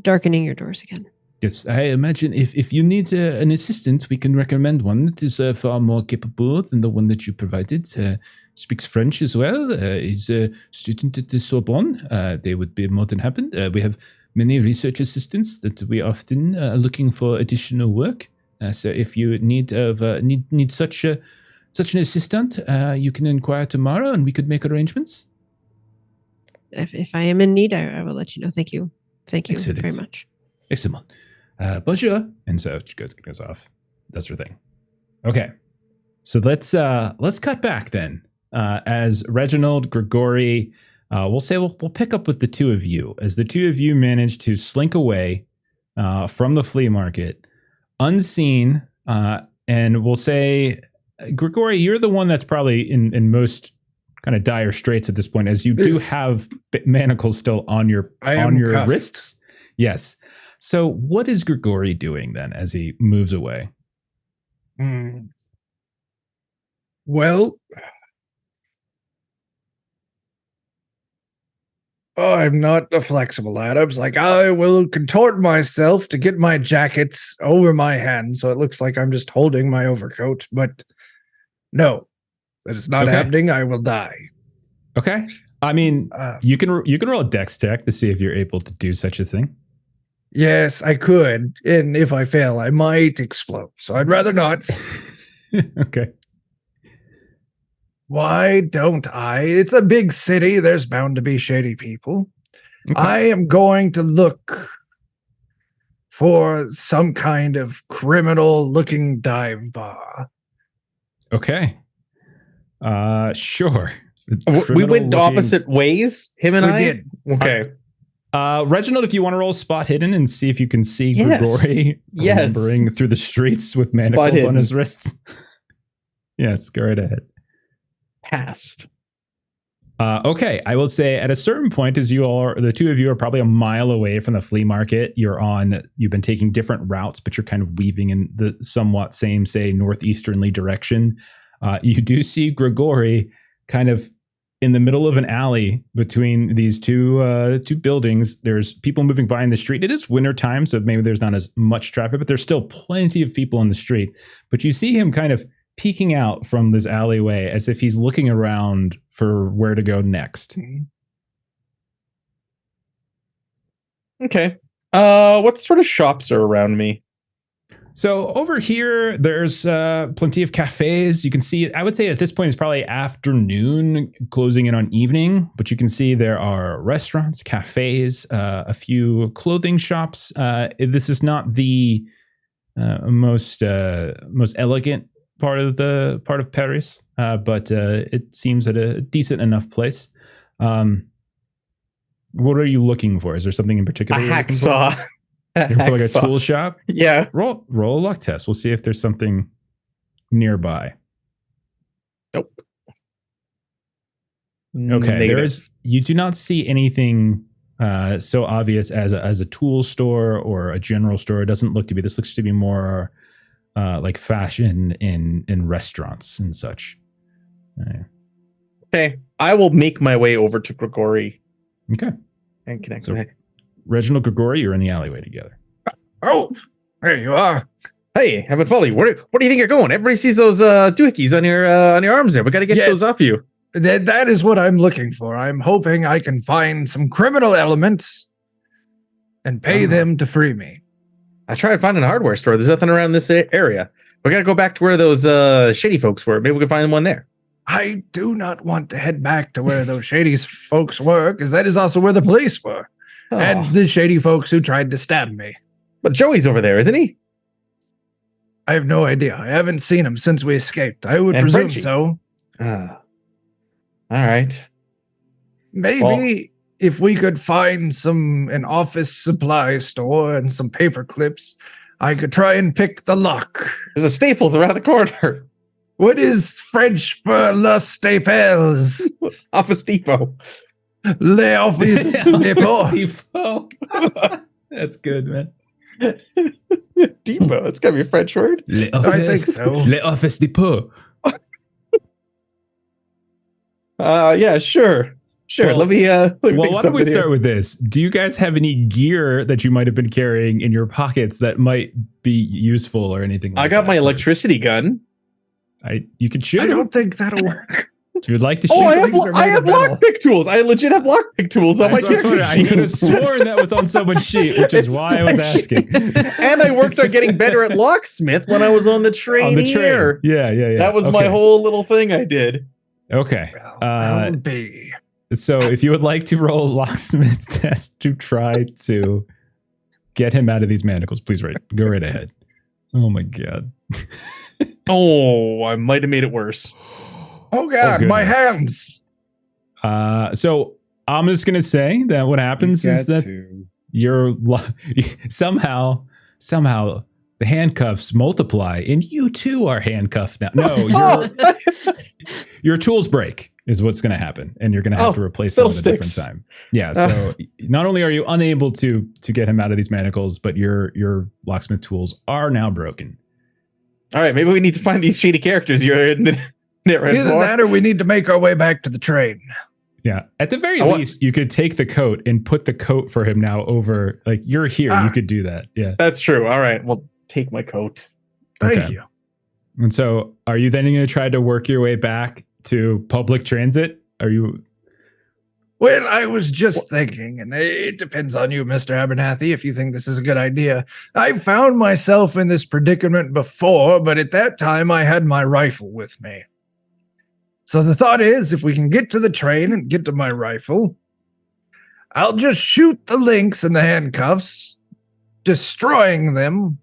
darkening your doors again. Yes, I imagine if you need an assistant, we can recommend one that is far more capable than the one that you provided. Speaks French as well. Is a student at the Sorbonne. They would be more than happy. We have many research assistants that we often are looking for additional work. So if you need such an assistant, you can inquire tomorrow, and we could make arrangements. If I am in need, I will let you know. Thank you. Excellent. Very much. Excellent. Bonjour. And so she goes off. Does her thing. Okay. So let's cut back then. As Reginald, Grigori, we'll pick up with the two of you, as the two of you manage to slink away from the flea market unseen, and we'll say, Grigori, you're the one that's probably in most kind of dire straits at this point, as you do have manacles still on your cuffed. wrists. Yes. So what is Grigori doing then as he moves away? Well, I'm not a flexible lad. I was like, I will contort myself to get my jacket over my hand so it looks like I'm just holding my overcoat. But no, that is not happening. I will die. Okay. I mean, you can roll a dex check to see if you're able to do such a thing. Yes, I could. And if I fail, I might explode. So I'd rather not. Okay. Why don't I? It's a big city. There's bound to be shady people. Okay. I am going to look for some kind of criminal-looking dive bar. Okay. Sure. We went opposite ways, him and I? Did. Okay. Reginald, if you want to roll spot hidden and see if you can see Grigori lumbering through the streets with manacles on his wrists. Yes, go right ahead. Passed. Okay, I will say at a certain point, as the two of you are probably a mile away from the flea market, you've been taking different routes, but you're kind of weaving in the somewhat same, say, northeasternly direction. You do see Grigori kind of in the middle of an alley between these two buildings. There's people moving by in the street. It is winter time, so maybe there's not as much traffic, but there's still plenty of people in the street. But you see him kind of peeking out from this alleyway as if he's looking around for where to go next. Okay. What sort of shops are around me? So over here, there's plenty of cafes. You can see, I would say at this point, it's probably afternoon, closing in on evening. But you can see there are restaurants, cafes, a few clothing shops. This is not the most elegant part of Paris, but it seems at a decent enough place. What are you looking for? Is there something in particular? A you're looking for? hacksaw. You're looking for like a tool shop? Yeah. Roll a luck test. We'll see if there's something nearby. Nope. Okay, Negative. you do not see anything so obvious as a tool store or a general store. It doesn't look to be. This looks to be more like fashion in restaurants and such. Okay, I will make my way over to Grigori Okay. and connect. So, Reginald, Grigori, you're in the alleyway together. Oh, there you are. Hey, I've been following you. Where do you think you're going? Everybody sees those doohickeys on your arms there. We got to get Yes. those off you. That is what I'm looking for. I'm hoping I can find some criminal elements and pay them to free me. I tried finding a hardware store. There's nothing around this area. We got to go back to where those shady folks were. Maybe we can find one there. I do not want to head back to where those shady folks were, because that is also where the police were. Oh. And the shady folks who tried to stab me. But Joey's over there, isn't he? I have no idea. I haven't seen him since we escaped. I would And presume Frenchie. so. All right. Maybe if we could find an office supply store and some paper clips, I could try and pick the lock. There's a Staples around the corner. What is French for Le Staples? Office Depot. Le Office Depot. Depot. That's good, man. Depot. It's got to be a French word. I think so. Le Office Depot. Yeah, sure. Sure. Well- let me Well, think why don't we something start here. with this? Do you guys have any gear that you might have been carrying in your pockets that might be useful or anything like I got that my first? electricity gun. You could shoot I him. don't think that'll work. If you would like to shoot Oh, I him. have, things are I made have of metal. lockpick tools. I legit have lockpick tools on my That's what I was character wondering. I could have sheet. sworn that was on someone's sheet, which is It's why I was my sheet. asking. And I worked on getting better at locksmith when I was on the train On the here. train. Yeah. That was my Okay. whole little thing I did. Okay. Well, Uh, I'll be. So if you would like to roll a locksmith test to try to get him out of these manacles, please go right ahead. Oh my god. Oh, I might have made it worse. Oh God, my goodness. hands. So I'm just gonna say that what happens is that you're somehow the handcuffs multiply and you too are handcuffed now. No, your tools break is what's going to happen, and you're going to have to replace them at a different fiddlesticks. time. Yeah. So not only are you unable to get him out of these manacles, but your locksmith tools are now broken. All right, maybe we need to find these shady characters you're in it right Either for. that or we need to make our way back to the train. Yeah. At the very least, you could take the coat and put the coat for him now over. Like you're here, you could do that. Yeah. That's true. All right, well, take my coat. Thank Okay. you. And so, are you then going to try to work your way back to public transit? Are you? Well, I was just thinking, and it depends on you, Mr. Abernathy, if you think this is a good idea. I found myself in this predicament before, but at that time I had my rifle with me. So the thought is, if we can get to the train and get to my rifle, I'll just shoot the links and the handcuffs, destroying them,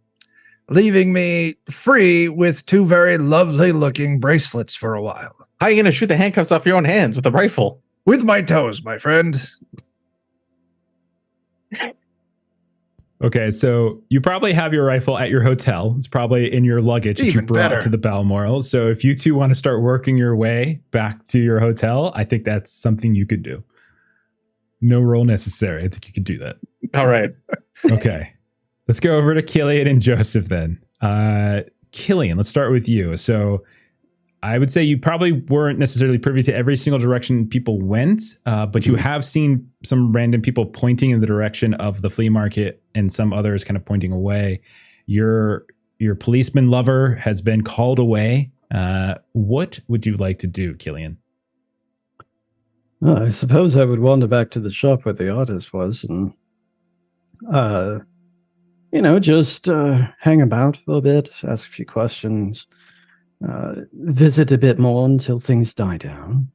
leaving me free with two very lovely looking bracelets for a while. How are you going to shoot the handcuffs off your own hands with a rifle? With my toes, my friend. Okay, so you probably have your rifle at your hotel. It's probably in your luggage that you Even brought better. to the Balmoral. So if you two want to start working your way back to your hotel, I think that's something you could do. No roll necessary. I think you could do that. All right. Okay. Let's go over to Killian and Joseph then. Killian, let's start with you. So I would say you probably weren't necessarily privy to every single direction people went, but you have seen some random people pointing in the direction of the flea market and some others kind of pointing away. Your policeman lover has been called away. What would you like to do, Killian? Well, I suppose I would wander back to the shop where the artist was and, just hang about for a bit, ask a few questions, visit a bit more until things die down.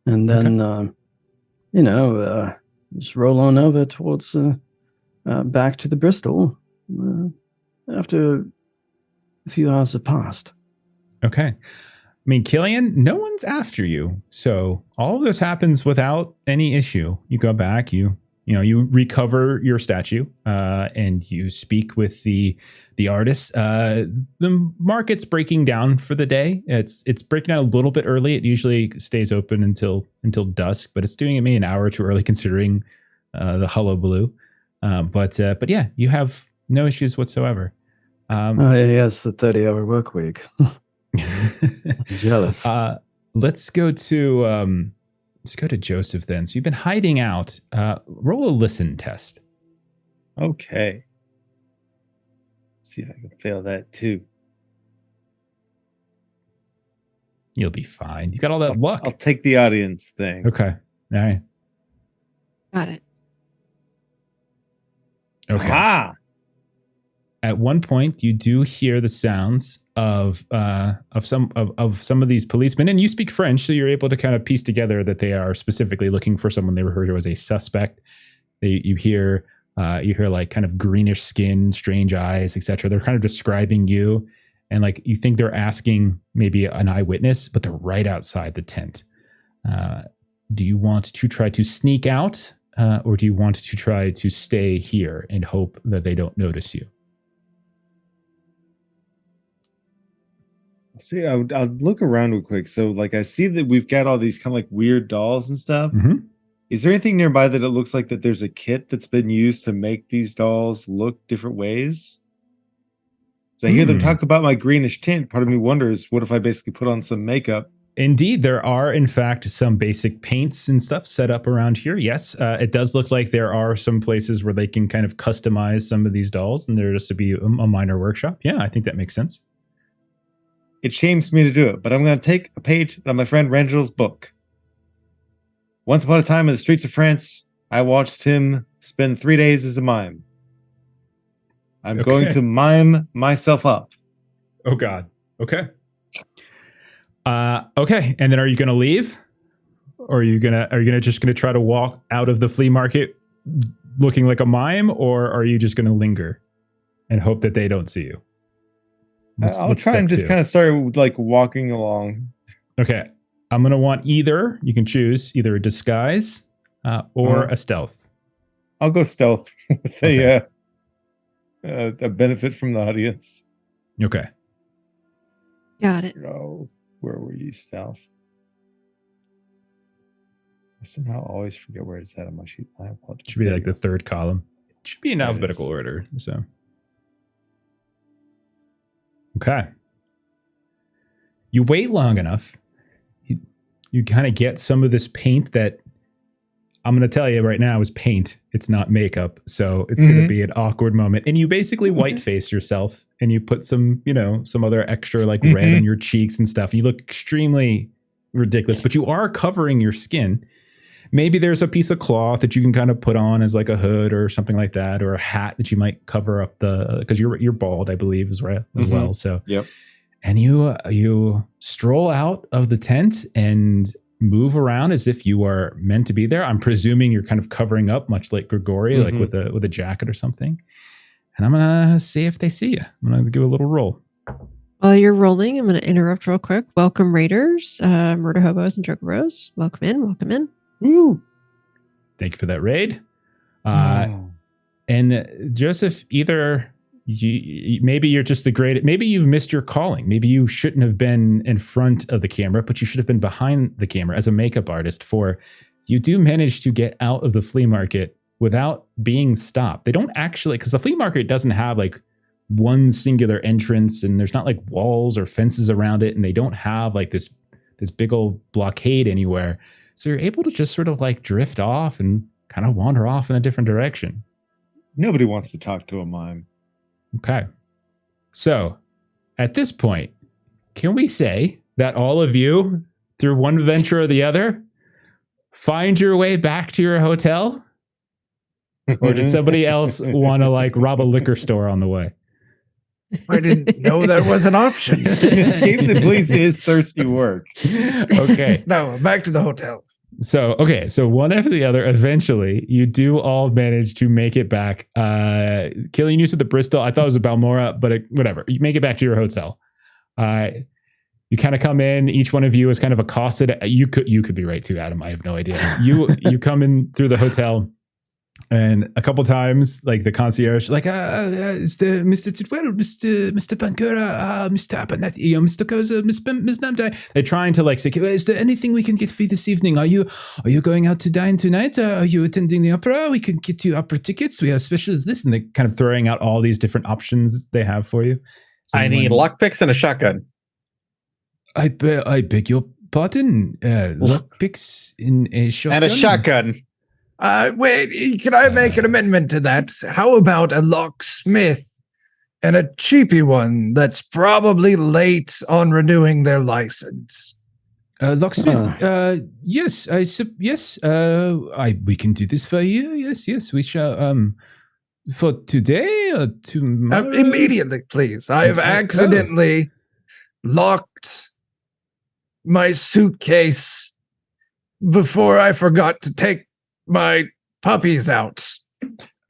And then, just roll on over towards back to the Bristol after a few hours have passed. Okay. I mean, Killian, no one's after you. So all of this happens without any issue. You go back, you recover your statue, and you speak with the artist. The market's breaking down for the day. It's breaking down a little bit early. It usually stays open until dusk, but it's doing it maybe an hour too early considering the hullabaloo. But yeah, you have no issues whatsoever. Yes, the 30-hour work week. I'm jealous. Let's go to Joseph then. So you've been hiding out. Roll a listen test. Okay. See if I can fail that too. You'll be fine. You got all that luck. I'll take the audience thing. Okay. All right. Got it. Okay. Ah! At one point, you do hear the sounds of some of these policemen, and you speak French, so you're able to kind of piece together that they are specifically looking for someone they refer to as a suspect. You hear like kind of greenish skin, strange eyes, etc. They're kind of describing you, and like you think they're asking maybe an eyewitness, but they're right outside the tent. Do you want to try to sneak out, or do you want to try to stay here and hope that they don't notice you? See, I'll look around real quick. So, like, I see that we've got all these kind of like weird dolls and stuff. Mm-hmm. Is there anything nearby that it looks like that there's a kit that's been used to make these dolls look different ways? So I hear them talk about my greenish tint. Part of me wonders, what if I basically put on some makeup? Indeed, there are, in fact, some basic paints and stuff set up around here. Yes, it does look like there are some places where they can kind of customize some of these dolls, and there just to be a minor workshop. Yeah, I think that makes sense. It shames me to do it, but I'm going to take a page out of my friend Rangel's book. Once upon a time in the streets of France, I watched him spend 3 days as a mime. I'm going to mime myself up. Oh, God. Okay. Okay. And then are you going to leave? Or are you just going to try to walk out of the flea market looking like a mime? Or are you just going to linger and hope that they don't see you? I'll try and just kind of start like walking along. Okay. I'm going to want either, you can choose either a disguise or a stealth. I'll go stealth with a benefit from the audience. Okay. Got it. Oh, where were you, stealth? I somehow always forget where it's at on my sheet. I apologize. It should be like the third column. It should be in alphabetical order. So. Okay. You wait long enough. You kind of get some of this paint that I'm going to tell you right now is paint. It's not makeup. So it's going to be an awkward moment. And you basically white face yourself and you put some other extra like red on your cheeks and stuff. You look extremely ridiculous, but you are covering your skin. Maybe there's a piece of cloth that you can kind of put on as like a hood or something like that, or a hat that you might cover up because you're bald, I believe, as well. So yep. And you stroll out of the tent and move around as if you are meant to be there. I'm presuming you're kind of covering up, much like Grigori, like with a jacket or something. And I'm gonna see if they see you. I'm gonna give a little roll. While you're rolling, I'm gonna interrupt real quick. Welcome, Raiders, Murder Hobos, and Chocoros. Welcome in. Welcome in. Woo! Thank you for that raid. And Joseph, either maybe you're just maybe you've missed your calling. Maybe you shouldn't have been in front of the camera, but you should have been behind the camera as a makeup artist. For you do manage to get out of the flea market without being stopped. They don't actually, because the flea market doesn't have like one singular entrance, and there's not like walls or fences around it, and they don't have like this big old blockade anywhere. So you're able to just sort of like drift off and kind of wander off in a different direction. Nobody wants to talk to a mime. Okay. So at this point, can we say that all of you, through one venture or the other, find your way back to your hotel? Or did somebody else want to like rob a liquor store on the way? I didn't know that was an option. Escape the police is thirsty work. Okay. No, back to the hotel. So one after the other, eventually you do all manage to make it back. Killian, you said the Bristol. I thought it was a Balmora, but whatever. You make it back to your hotel. You kind of come in. Each one of you is kind of accosted. You could be right too, Adam. I have no idea. You come in through the hotel, and a couple times, like the concierge, like it's the Mr. Tidwell, Mr. Bangura, Mr. Abernathy, Mr. Koza, Ms. Namdai. They're trying to like say, is there anything we can get for you this evening? Are you going out to dine tonight? Are you attending the opera? We can get you opera tickets. We have specials. This, and they're kind of throwing out all these different options they have for you. So I need lockpicks and a shotgun. I beg your pardon. Lockpicks in a shotgun. And a shotgun. Wait, can I make an amendment to that? How about a locksmith and a cheapy one that's probably late on renewing their license? Locksmith. Yes, yes. We can do this for you. Yes. We shall. For today or tomorrow? Immediately, please. I have accidentally locked my suitcase before I forgot to take my puppies out.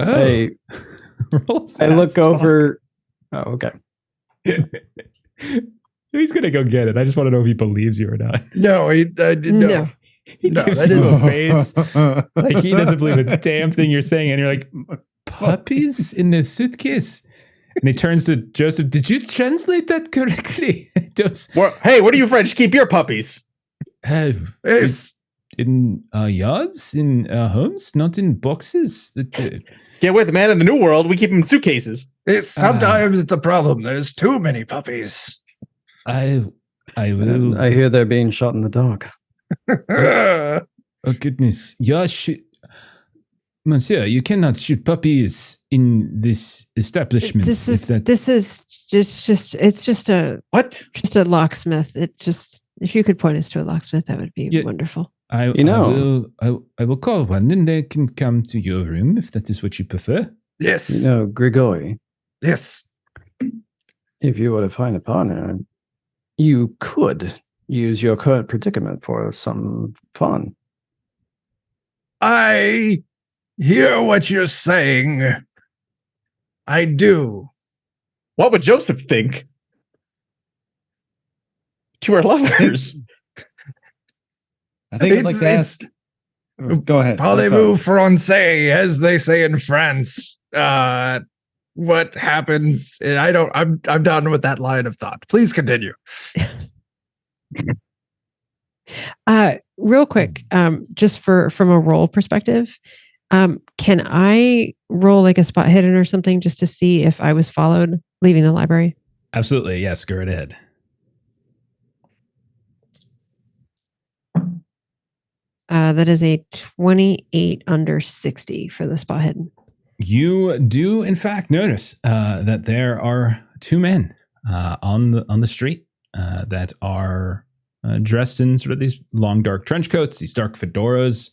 I look over. Oh, okay. He's gonna go get it. I just want to know if he believes you or not. No, I did No. He gives you a face like he doesn't believe a damn thing you're saying, and you're like, puppies in the suitcase. And he turns to Joseph. Did you translate that correctly? Hey, where do you French keep your puppies? Yes. In yards, in homes, not in boxes. Get with it, man. In the New World, we keep them in suitcases. Sometimes it's a problem. There's too many puppies. I will. And I hear they're being shot in the dark. Oh goodness! Yeah, Monsieur, you cannot shoot puppies in this establishment. This is just a What? Just a locksmith. If you could point us to a locksmith, that would be wonderful. I will call one, and they can come to your room if that is what you prefer. Yes. Grigori, Yes. if you were to find a partner, you could use your current predicament for some fun. I hear what you're saying. I do. What would Joseph think? You are lovers. I think I'd like to ask. Go ahead. Parlez-vous français, as they say in France. What happens? I'm done with that line of thought. Please continue. Real quick, just from a roll perspective, can I roll like a spot hidden or something just to see if I was followed leaving the library? Absolutely, yes. Go right ahead. That is a 28 under 60 for the spot hidden. You do, in fact, notice that there are two men on the street that are dressed in sort of these long, dark trench coats, these dark fedoras.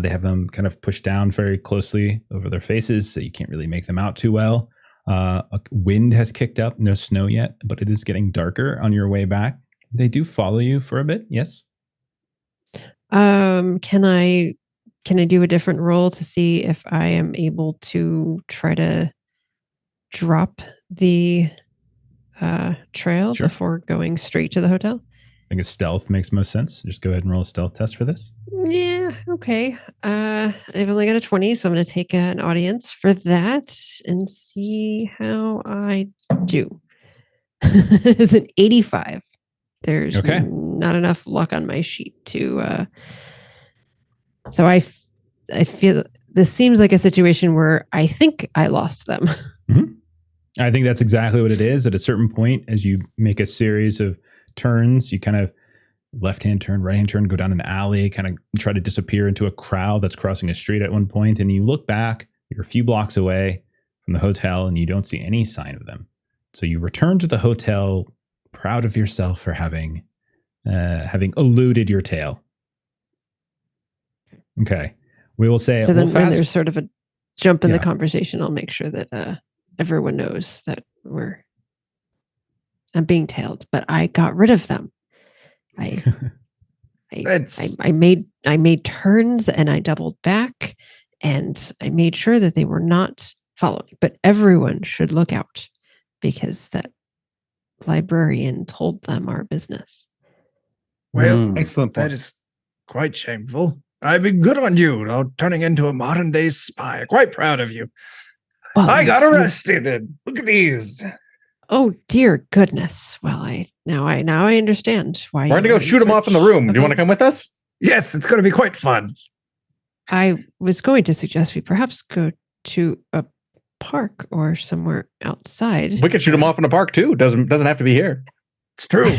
They have them kind of pushed down very closely over their faces, so you can't really make them out too well. A wind has kicked up, no snow yet, but it is getting darker on your way back. They do follow you for a bit, yes? Can I do a different roll to see if I am able to try to drop the trail before going straight to the hotel? I think a stealth makes most sense. Just go ahead and roll a stealth test for this. Yeah, okay. I've only got a 20, so I'm going to take an audience for that and see how I do. It's an 85. There's not enough luck on my sheet to... So I feel this seems like a situation where I think I lost them. Mm-hmm. I think that's exactly what it is. At a certain point, as you make a series of turns, you kind of left-hand turn, right-hand turn, go down an alley, kind of try to disappear into a crowd that's crossing a street at one point, and you look back, you're a few blocks away from the hotel, and you don't see any sign of them. So you return to the hotel, proud of yourself for having eluded your tail. Okay. We will say... So then when there's sort of a jump in the conversation, I'll make sure that everyone knows that I'm being tailed, but I got rid of them. I made turns and I doubled back and I made sure that they were not following. But everyone should look out because that librarian told them our business. Well, Excellent point. that is quite shameful. I mean, good on you, turning into a modern day spy. Quite proud of you. Well, I got arrested. And look at these. Oh dear goodness. Well, now I understand why We're going to go shoot him off in the room. Do you want to come with us? Yes, it's going to be quite fun. I was going to suggest we perhaps go to a park or somewhere outside. We could shoot him off in a park too. Doesn't have to be here. It's true.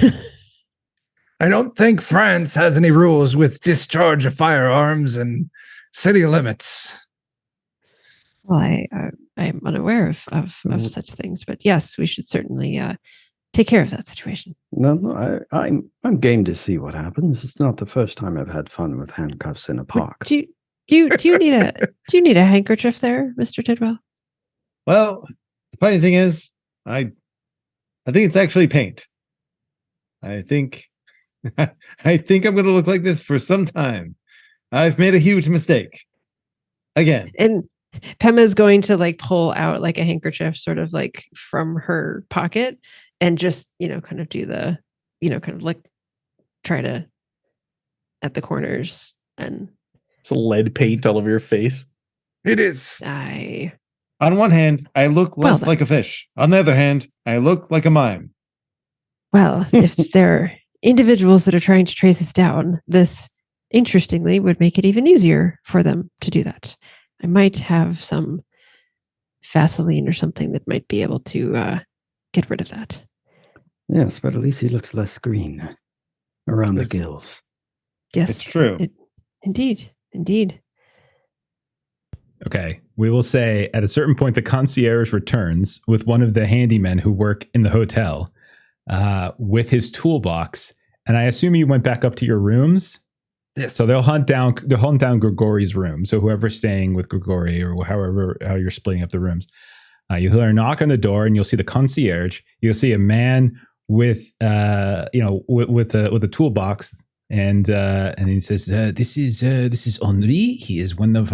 I don't think France has any rules with discharge of firearms and city limits. Well, I'm unaware of such things, but yes, we should certainly take care of that situation. No, I'm game to see what happens. It's not the first time I've had fun with handcuffs in a park. Do you need a handkerchief there, Mr. Tidwell? Well, the funny thing is, I think it's actually paint. I think I'm going to look like this for some time. I've made a huge mistake. Again. And Pema's going to like pull out like a handkerchief sort of like from her pocket and just, kind of do the, kind of like try to at the corners and it's lead paint all over your face. It is. On one hand, I look less Well, like a fish. On the other hand, I look like a mime. Well, if there are individuals that are trying to trace us down, this, interestingly, would make it even easier for them to do that. I might have some Vaseline or something that might be able to get rid of that. Yes, but at least he looks less green around the gills. Yes, It's true. Indeed. Okay. We will say at a certain point, the concierge returns with one of the handymen who work in the hotel with his toolbox. And I assume you went back up to your rooms. Yes. So they'll hunt down Grigori's room. So whoever's staying with Grigori or how you're splitting up the rooms, you'll hear a knock on the door and you'll see the concierge. You'll see a man with with a toolbox. And he says, "This is Henri. He is one of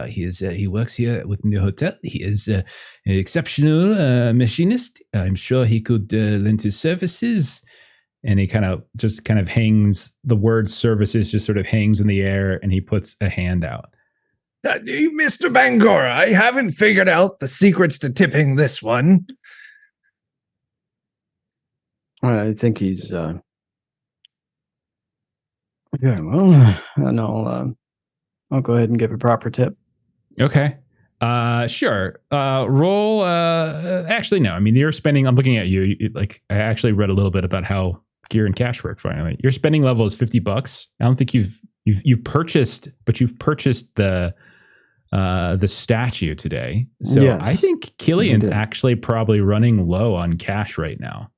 he works here within the hotel. He is an exceptional machinist. I'm sure he could lend his services." And he kind of hangs the word "services" just sort of hangs in the air, and he puts a hand out. Mr. Bangora, I haven't figured out the secrets to tipping this one. I think he's okay, well, and I'll go ahead and give a proper tip. Okay. Sure. Roll. Actually, no. I mean, you're spending. I'm looking at you. I actually read a little bit about how gear and cash work. Finally, your spending level is $50. I don't think you've purchased, but you've purchased the statue today. So yes. I think Killian's actually probably running low on cash right now.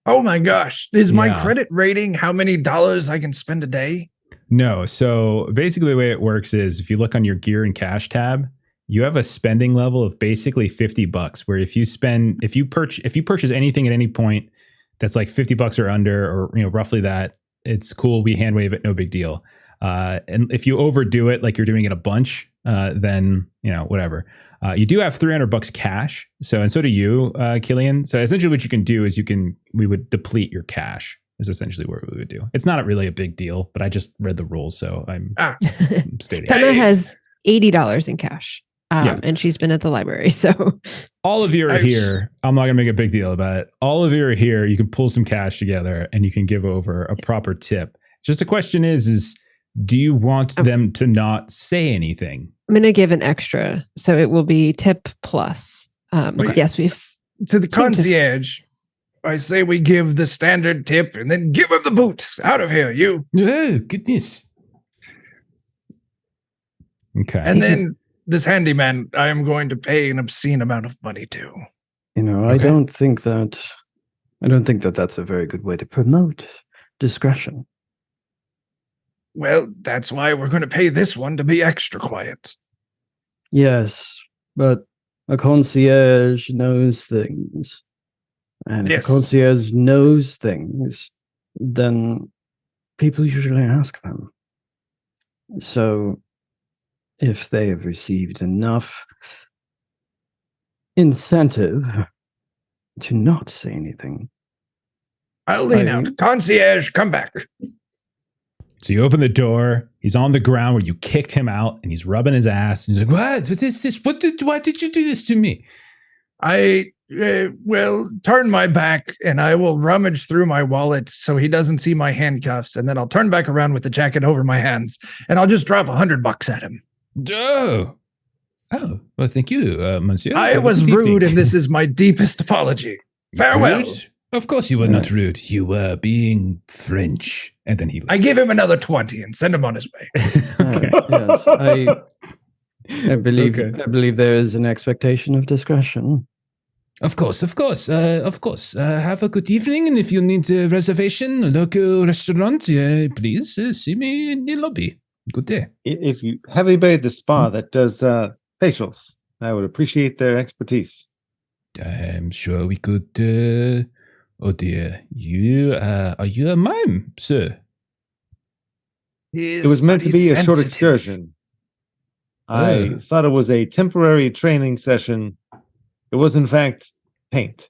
Oh my gosh. Is my credit rating how many dollars I can spend a day? No. So basically the way it works is if you look on your gear and cash tab, you have a spending level of basically $50, where if you purchase anything at any point that's like $50 or under, or roughly that, it's cool. We hand wave it, no big deal. And if you overdo it, like you're doing it a bunch, then whatever. You do have $300 cash, and so do you, Killian. So essentially, what you can do is we would deplete your cash. Is essentially what we would do. It's not really a big deal, but I just read the rules, so I'm stating. Pema has $80 in cash, and she's been at the library. So all of you are here. I'm not gonna make a big deal about it. All of you are here. You can pull some cash together, and you can give over a proper tip. Just the question is do you want them to not say anything? I'm going to give an extra. So it will be tip plus. Yes, we've... To the concierge, I say we give the standard tip and then give him the boot. Out of here, you. Oh, goodness. Okay. And then this handyman, I am going to pay an obscene amount of money to. I don't think that that's a very good way to promote discretion. Well, that's why we're going to pay this one to be extra quiet. Yes, but a concierge knows things. And if a concierge knows things, then people usually ask them. So if they have received enough incentive to not say anything, I'll lean I- out. Concierge, come back. So you open the door. He's on the ground where you kicked him out, and he's rubbing his ass. And he's like, "What? What is this? Why did you do this to me?" I will turn my back and I will rummage through my wallet so he doesn't see my handcuffs. And then I'll turn back around with the jacket over my hands and I'll just drop $100 at him. Oh, well, thank you, monsieur. I Have a was good rude evening. and this is my deepest apology. Farewell. Rude? Of course you were not rude. You were being French. And then he I give him another 20 and send him on his way. Okay. Yes, I believe Okay. I believe there is an expectation of discretion. Of course. Have a good evening, and if you need a reservation, a local restaurant, please see me in the lobby. Good day. If you have anybody at the spa that does facials, I would appreciate their expertise. I'm sure we could. Oh dear, are you a mime, sir? It was meant to be a short excursion. I Oh. thought it was a temporary training session. It was, in fact, paint.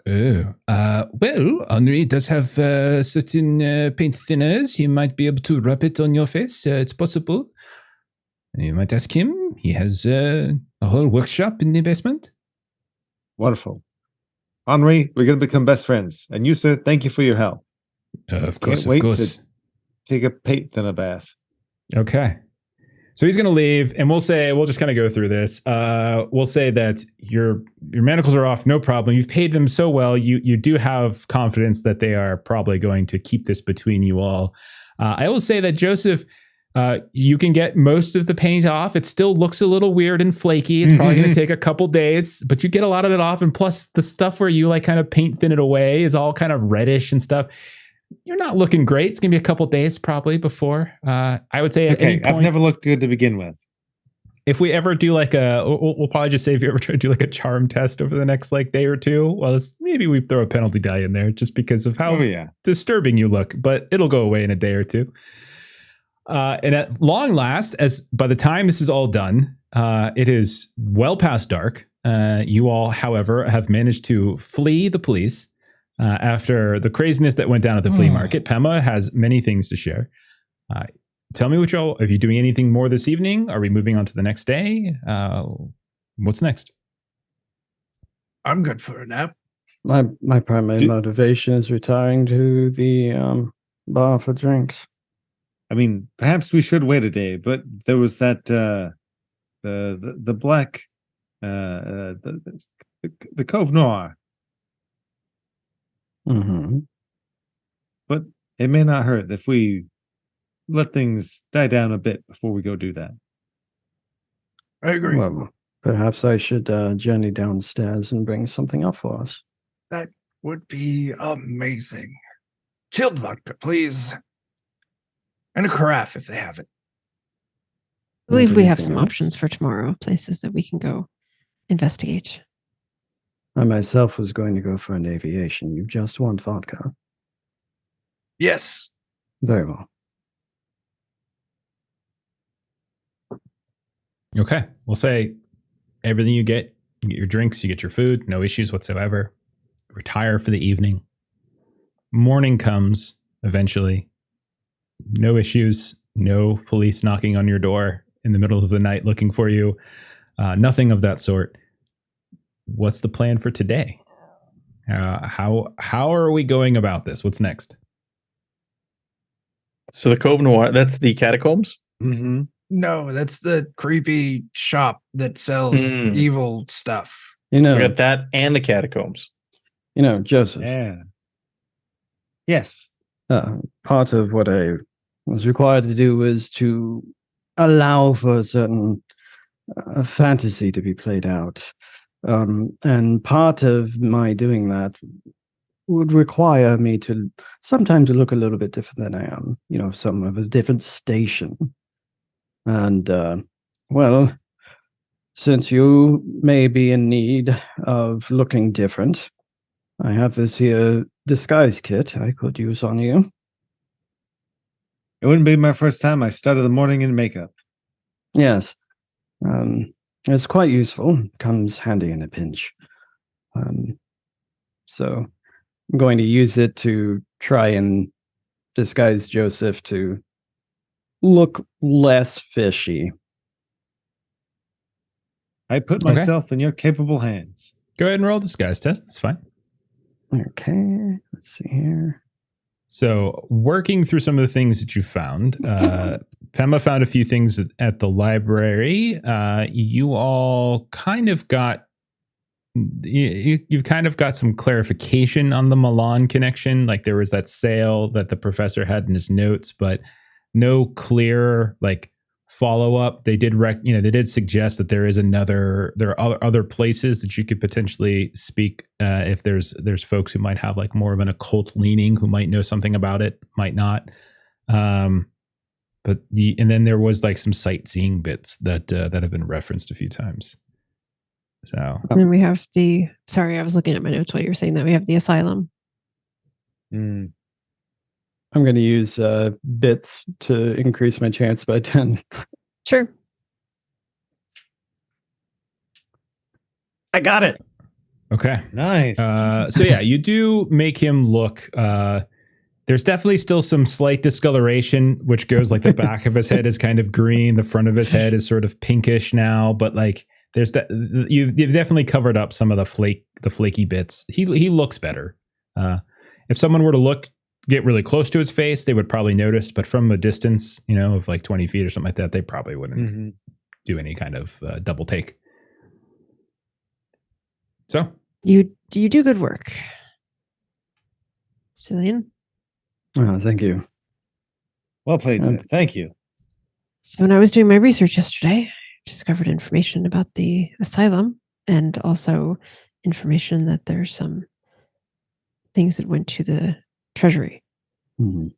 Oh, well, Henri does have certain paint thinners. He might be able to rub it on your face. It's possible. You might ask him. He has a whole workshop in the basement. Wonderful. Henri, we're going to become best friends. And you, sir, thank you for your help. Of Can't course, wait of course. to take a paint thinner bath. Okay. So he's going to leave, and we'll just kind of go through this. We'll say that your manacles are off, no problem. You've paid them so well. You do have confidence that they are probably going to keep this between you all. I will say that Joseph, you can get most of the paint off. It still looks a little weird and flaky. It's probably going to take a couple days, but you get a lot of it off. And plus, the stuff where you like kind of paint thin it away is all kind of reddish and stuff. You're not looking great. It's gonna be a couple days probably before. I would say at any Okay, I've point, never looked good to begin with. if we ever do like we'll probably just say if you ever try to do like a charm test over the next like day or two, well, maybe we throw a penalty die in there just because of how Oh, yeah. disturbing you look. But it'll go away in a day or two. And at long last, as by the time this is all done, it is well past dark. You all, however, have managed to flee the police. After the craziness that went down at the flea market, Pema has many things to share. Tell me are you doing anything more this evening? Are we moving on to the next day? What's next? I'm good for a nap. My primary motivation is retiring to the bar for drinks. I mean, perhaps we should wait a day, but there was that the black the Cove Noir. Mm-hmm. But it may not hurt if we let things die down a bit before we go do that. I agree. Well, perhaps I should journey downstairs and bring something up for us. That would be amazing. Chilled vodka, please. And a carafe if they have it. I believe we have Anything some else? options for tomorrow, places that we can go investigate. I myself was going to go for an aviation. You just want vodka. Yes. Very well. Okay, we'll say everything you get your drinks, you get your food, no issues whatsoever. Retire for the evening. Morning comes eventually. No issues, no police knocking on your door in the middle of the night looking for you. Nothing of that sort. What's the plan for today? How are we going about this? What's next? So the Cove Noir, that's the catacombs? Mm-hmm. No, that's the creepy shop that sells evil stuff. You We know, got that and the catacombs. Joseph. Yeah. Yes. Part of what I was required to do was to allow for a certain fantasy to be played out. And part of my doing that would require me to sometimes look a little bit different than I am, some of a different station. And, well, since you may be in need of looking different, I have this here disguise kit I could use on you. It wouldn't be my first time. I started the morning in makeup. Yes. It's quite useful. Comes handy in a pinch. So I'm going to use it to try and disguise Joseph to look less fishy. I put Okay. myself in your capable hands. Go ahead and roll a disguise test. It's fine. Okay, let's see here. So, working through some of the things that you found, Pema found a few things at the library. You all kind of got you've kind of got some clarification on the Milan connection. Like there was that sale that the professor had in his notes, but no clear like follow up. They did they did suggest that there are other places that you could potentially speak if there's folks who might have like more of an occult leaning, who might know something about it, might not. And then there was like some sightseeing bits that have been referenced a few times. So And then we have sorry, I was looking at my notes while you were saying that. We have the asylum. Mm. I'm going to use bits to increase my chance by 10. Sure. I got it. okay. Nice. So yeah, you do make him look. There's definitely still some slight discoloration, which goes like the back of his head is kind of green, the front of his head is sort of pinkish now, but like you've definitely covered up some of the flaky bits. He looks better. If someone were to get really close to his face, they would probably notice, but from a distance, of like 20 feet or something like that, they probably wouldn't do any kind of double take. So You do good work, Cillian. Oh, thank you. Well played, sir. Thank you. So when I was doing my research yesterday, I discovered information about the asylum and also information that there's some things that went to the treasury. Mhm.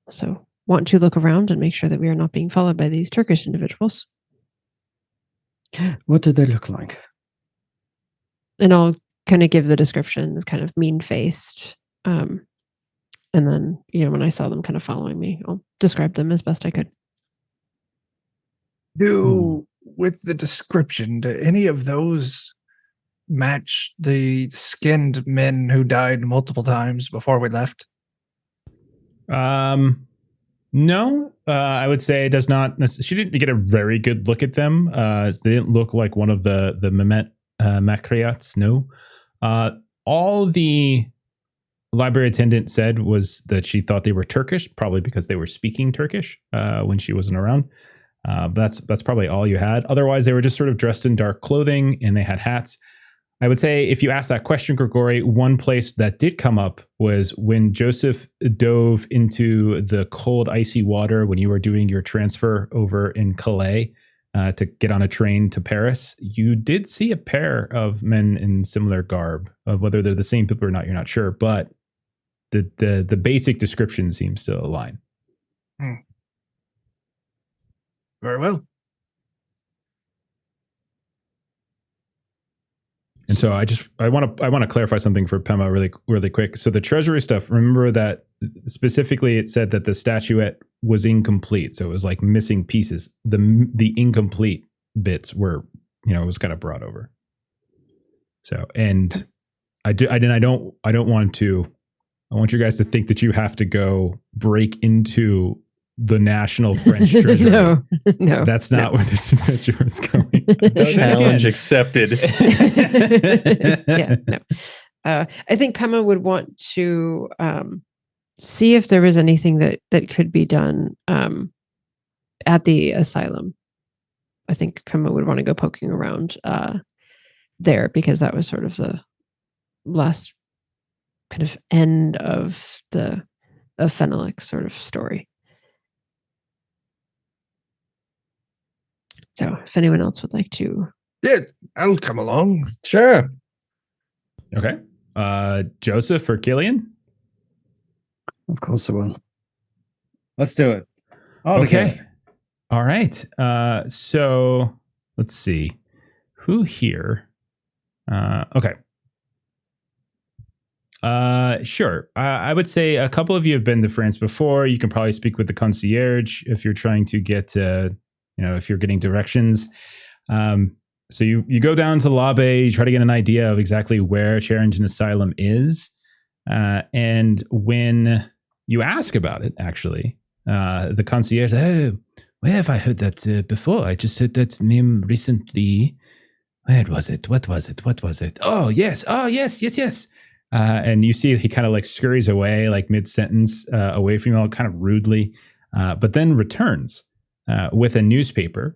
So want to look around and make sure that we are not being followed by these Turkish individuals. What did they look like? And I'll kind of give the description of kind of mean-faced. And then, when I saw them kind of following me, I'll describe them as best I could. With the description, do any of those match the skinned men who died multiple times before we left? No, I would say it does not. She didn't get a very good look at them. They didn't look like one of the Mehmet Makriats. No, all the library attendant said was that she thought they were Turkish, probably because they were speaking Turkish when she wasn't around. That's probably all you had. Otherwise, they were just sort of dressed in dark clothing and they had hats. I would say if you asked that question, Grigori, one place that did come up was when Joseph dove into the cold, icy water when you were doing your transfer over in Calais to get on a train to Paris. You did see a pair of men in similar garb. Of whether they're the same people or not, you're not sure, but the basic description seems to align. Very well. And so I want to clarify something for Pema really quick. So the treasury stuff, remember that specifically it said that the statuette was incomplete. So it was like missing pieces. The incomplete bits were, it was kind of brought over. So, and I want you guys to think that you have to go break into the National French Treasury. No. That's not where this adventure is going. Challenge accepted. No. I think Pema would want to see if there was anything that could be done at the asylum. I think Pema would want to go poking around there, because that was sort of the last kind of end of the Fenelix sort of story. So if anyone else would like to. Yeah, I'll come along. Sure. Okay. Joseph or Killian? Of course I will. Let's do it. All Okay. together. All right. So let's see. Who here? Okay. Sure. I would say a couple of you have been to France before. You can probably speak with the concierge if you're trying to get if you're getting directions. So you go down to the lobby, you try to get an idea of exactly where Charrington Asylum is. And when you ask about it, actually, the concierge, oh, where have I heard that before? I just heard that name recently. Where was it? What was it? What was it? Oh, yes. Oh, yes, yes, yes. And you see he kind of like scurries away, like mid-sentence, away from you all kind of rudely, but then returns with a newspaper.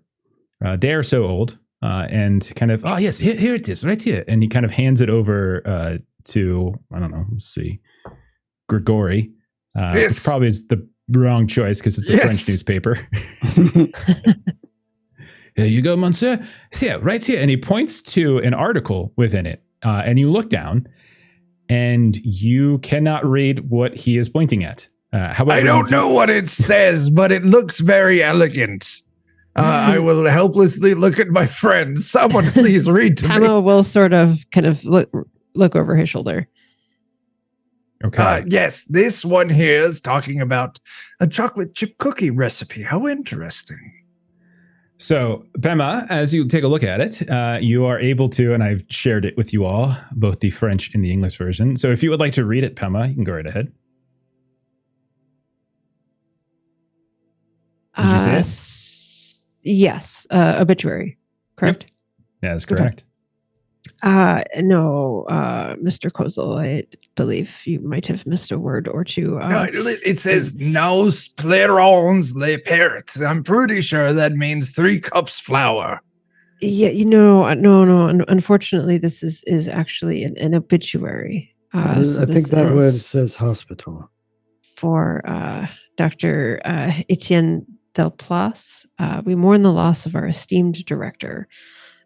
They are so old. And kind of, oh, yes, here it is, right here. And he kind of hands it over to, I don't know, let's see, Grigori, Yes. which probably is the wrong choice because it's a Yes. French newspaper. Here you go, monsieur. Yeah, right here. And he points to an article within it. And you look down and you cannot read what he is pointing at. However, I don't know what it says, but it looks very elegant. I will helplessly look at my friend. Someone please read to me. Pamo will sort of kind of look over his shoulder. Okay. Yes, this one here is talking about a chocolate chip cookie recipe. How interesting. So, Pema, as you take a look at it, you are able to, and I've shared it with you all, both the French and the English version. So if you would like to read it, Pema, you can go right ahead. Did you say it? Yes, obituary, correct? Yeah, that's correct. No, Mr. Kozel, I believe you might have missed a word or two. No, it says nos plerons le peret. I'm pretty sure that means 3 cups flour. Yeah, no. Unfortunately, this is actually an obituary. I think that word says hospital. For Dr. Etienne Delplace. We mourn the loss of our esteemed director,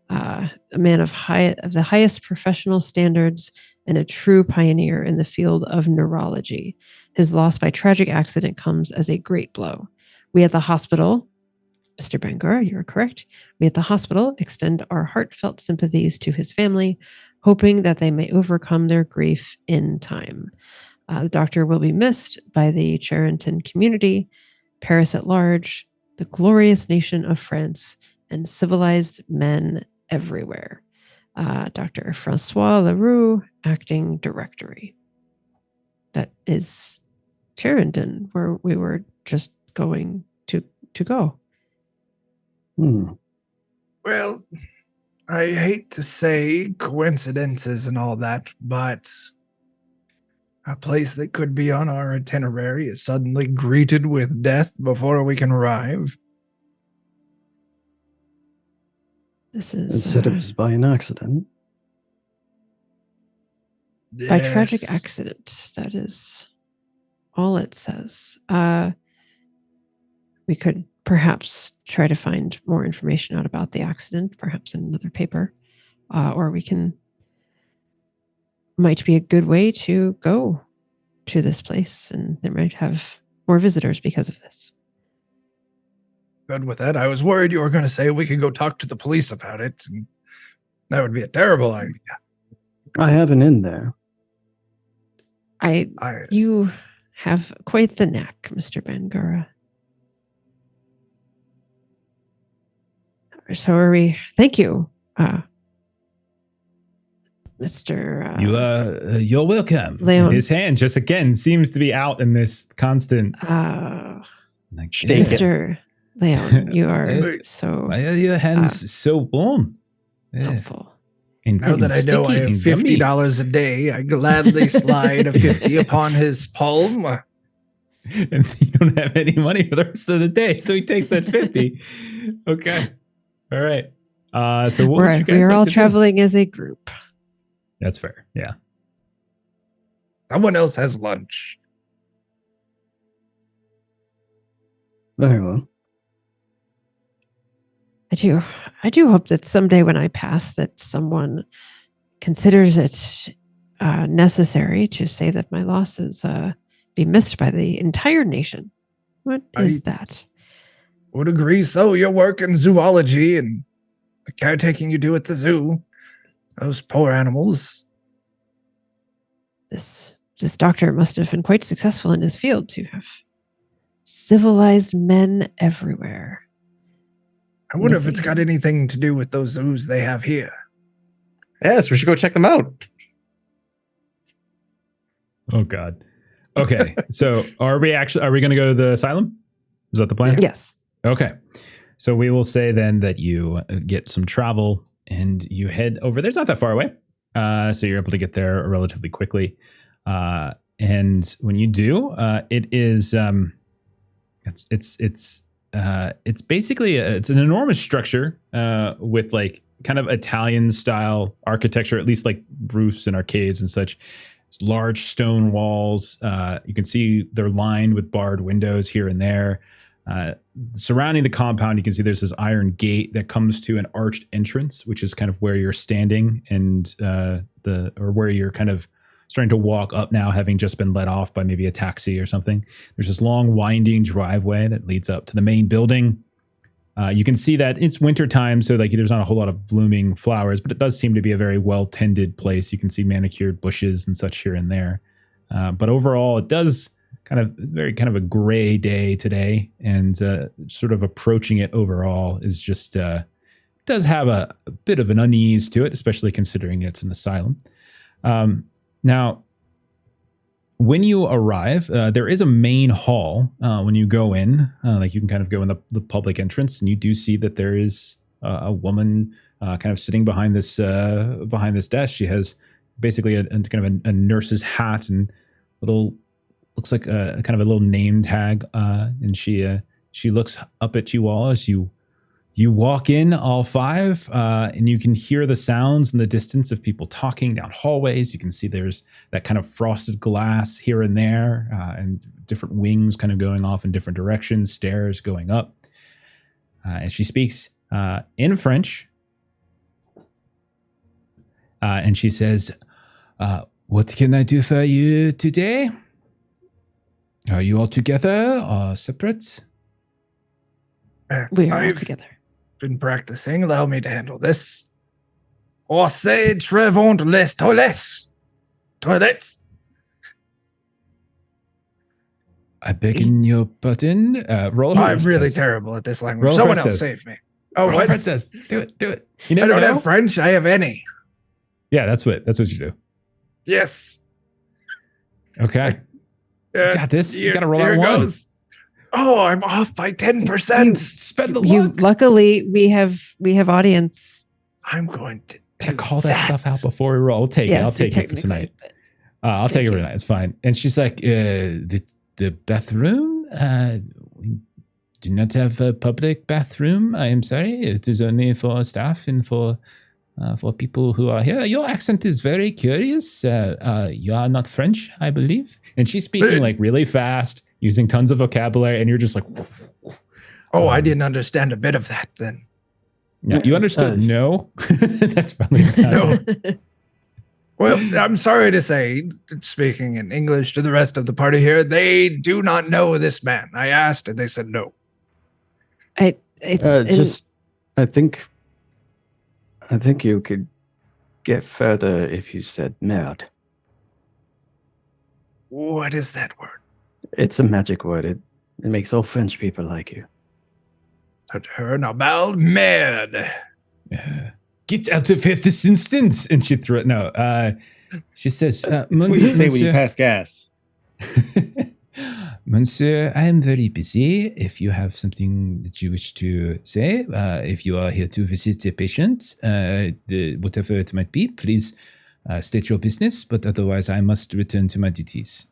a man of the highest professional standards and a true pioneer in the field of neurology. His loss by tragic accident comes as a great blow. We at the hospital, Mr. Bangura, you are correct. We at the hospital extend our heartfelt sympathies to his family, hoping that they may overcome their grief in time. The doctor will be missed by the Charenton community, Paris at large, the glorious nation of France, and civilized men everywhere. Dr. Francois Leroux, acting directory. That is Charenton, where we were just going to go. Well, I hate to say coincidences and all that, but a place that could be on our itinerary is suddenly greeted with death before we can arrive. This is Instead of by an accident. by tragic Yes. accident. That is all it says. We could perhaps try to find more information out about the accident, perhaps in another paper, or we can. Might be a good way to go to this place, and they might have more visitors because of this. Good with that. I was worried you were going to say we could go talk to the police about it. And that would be a terrible idea. I have an in there. You have quite the knack, Mr. Bangura. So are we? Thank you, Mr. You're welcome. Leon. His hand just again seems to be out in this constant. Like, Mr. Leon, you are Hey. so why are your hands so warm? helpful. And Now that I know I have $50 a day, I gladly slide a 50 upon his palm. and you don't have any money for the rest of the day, so he takes that 50. Okay, all right. So what would you guys We are like all to do? traveling as a group. That's fair. Yeah. Someone else has lunch. Very well. I do hope that someday when I pass, that someone considers it necessary to say that my losses be missed by the entire nation. What is that? Would agree. So your work in zoology and the caretaking you do at the zoo. Those poor animals. This doctor must have been quite successful in his field to have civilized men everywhere. I wonder if it's got anything to do with those zoos they have here. Yes, we should go check them out. Oh God. Okay. So are we going to go to the asylum? Is that the plan? Yes. Okay. So we will say then that you get some travel and you head over. There's not that far away. So you're able to get there relatively quickly. And when you do, it is, it's basically, it's an enormous structure, with like kind of Italian style architecture, at least like roofs and arcades and such. Large stone walls. You can see they're lined with barred windows here and there. Surrounding the compound, you can see there's this iron gate that comes to an arched entrance, which is kind of where you're standing, and where you're kind of starting to walk up now, having just been let off by maybe a taxi or something. There's this long winding driveway that leads up to the main building. You can see that it's wintertime, so like there's not a whole lot of blooming flowers, but it does seem to be a very well-tended place. You can see manicured bushes and such here and there. But overall, it does kind of a gray day today, and sort of approaching it overall is just does have a bit of an unease to it, especially considering it's an asylum. Now, when you arrive, there is a main hall when you go in. Like you can kind of go in the public entrance, and you do see that there is a woman kind of sitting behind this desk. She has basically a kind of a nurse's hat and looks like a kind of a little name tag, and she looks up at you all as you walk in, all five, and you can hear the sounds in the distance of people talking down hallways. You can see there's that kind of frosted glass here and there, and different wings kind of going off in different directions, stairs going up. And she speaks in French, and she says, "What can I do for you today? Are you all together or separate?" We are all I've together. been practicing. Allow me to handle this. Orsay trevont les toilets. Toilets. I beg your pardon. Roll. I'm really terrible at this language. Roll Someone French else test. save me. Oh, Roll what? French test. Do it. You I never don't know. have French. I have any. Yeah, that's what you do. Yes. Okay. You got this. You got to roll here out one. goes. Oh, I'm off by 10%. Spend the You luck. luckily we have audience. I'm going to Gotta do call that stuff out before we roll. I'll take it. I'll take it for tonight. I'll take it for tonight. It's fine. And she's like, the bathroom? We do not have a public bathroom. I am sorry. It is only for staff and for people who are here. Your accent is very curious. You are not French, I believe. And she's speaking like really fast, using tons of vocabulary, and you're just like, Oh, I didn't understand a bit of that then. yeah, you understood no? That's probably not No. Well, I'm sorry to say, speaking in English to the rest of the party here, they do not know this man. I asked and they said no. I think you could get further if you said merde. What is that word? It's a magic word. It makes all French people like you. Had heard about merde. Get out of here this instant. And she threw it. No, she says, It's what you say when you pass gas. Monsieur, I am very busy. If you have something that you wish to say, if you are here to visit a patient, whatever it might be, please state your business. But otherwise, I must return to my duties.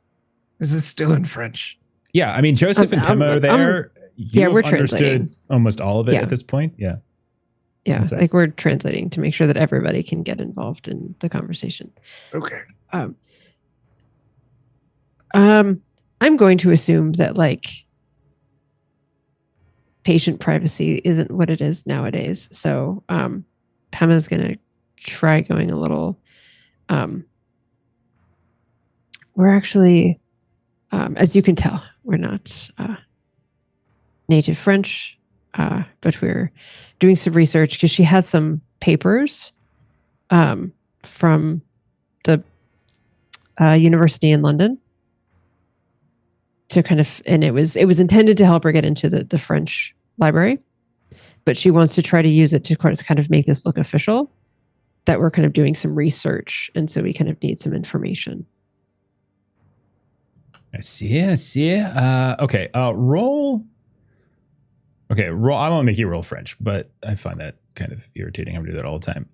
Is this still in French? Yeah, I mean, Joseph and Pema are there. Yeah, we're understood translating. almost all of it Yeah. at this point. Yeah. Yeah, What's that? like we're translating to make sure that everybody can get involved in the conversation. Okay. I'm going to assume that like patient privacy isn't what it is nowadays. So Pema's going to try going a little. We're actually, as you can tell, we're not native French, but we're doing some research because she has some papers from the university in London to kind of, and it was intended to help her get into the French library. but she wants to try to use it to kind of make this look official, that we're kind of doing some research. And so we kind of need some information. I see. Okay, roll. Okay, roll. I won't make you roll French, but I find that kind of irritating. I do that all the time.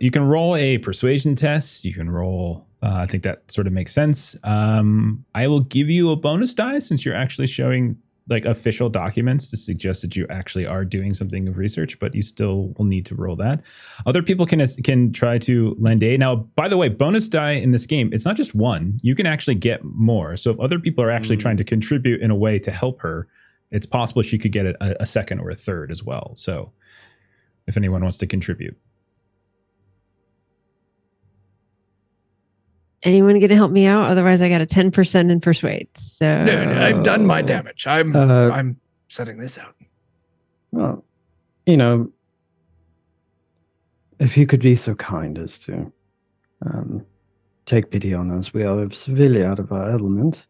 You can roll a persuasion test. You can roll. I think that sort of makes sense. I will give you a bonus die since you're actually showing like official documents to suggest that you actually are doing something of research, but you still will need to roll that. Other people can try to lend aid. Now, by the way, bonus die in this game, it's not just one. You can actually get more. So if other people are actually trying to contribute in a way to help her, it's possible she could get a second or a third as well. So if anyone wants to contribute. Anyone going to help me out? Otherwise, I got a 10% in persuade. So I've done my damage. I'm setting this out. Well, you know, if you could be so kind as to take pity on us, we are severely out of our element.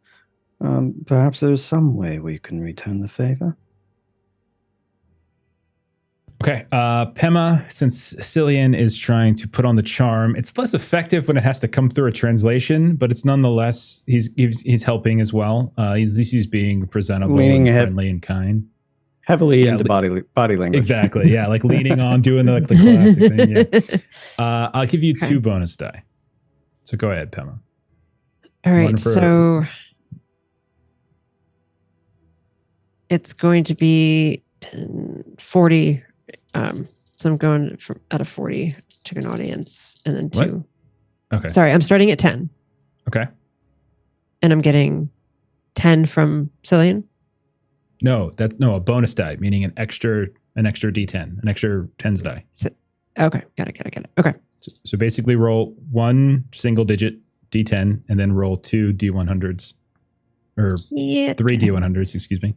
Perhaps there's some way we can return the favor. Okay, Pema, since Cillian is trying to put on the charm, it's less effective when it has to come through a translation, but it's nonetheless, he's helping as well. He's being presentable and friendly and kind. Heavily into body language. Exactly, yeah, like leaning on, doing the classic thing. Yeah. I'll give you 2 bonus die. So go ahead, Pema. All right, so it's going to be 40. So I'm going out of 40 to an audience and then 2. What? Okay. Sorry, I'm starting at 10. Okay. And I'm getting 10 from Cillian? No, that's a bonus die, meaning an extra D10, an extra tens die. Okay, got it. Okay. So basically roll 1 single digit D10 and then roll 2 D100s. Or 3 D100s, excuse me.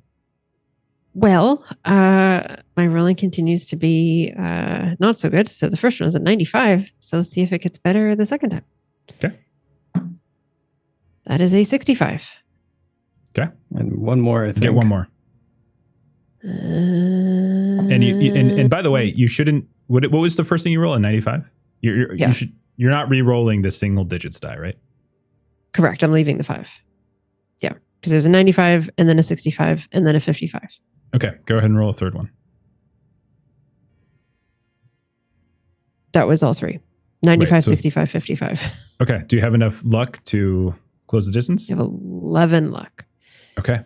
Well, my rolling continues to be not so good. So the first one was at 95. So let's see if it gets better the second time. Okay. That is a 65. Okay. And one more, I think. Get one more. And by the way, you shouldn't. What was the first thing you roll? A 95? You're not re-rolling the single digits die, right? Correct. I'm leaving the 5. Yeah, because there's a 95 and then a 65 and then a 55. Okay, go ahead and roll a third one. That was all 3. 95, 65, 55. Okay. Do you have enough luck to close the distance? You have 11 luck. Okay.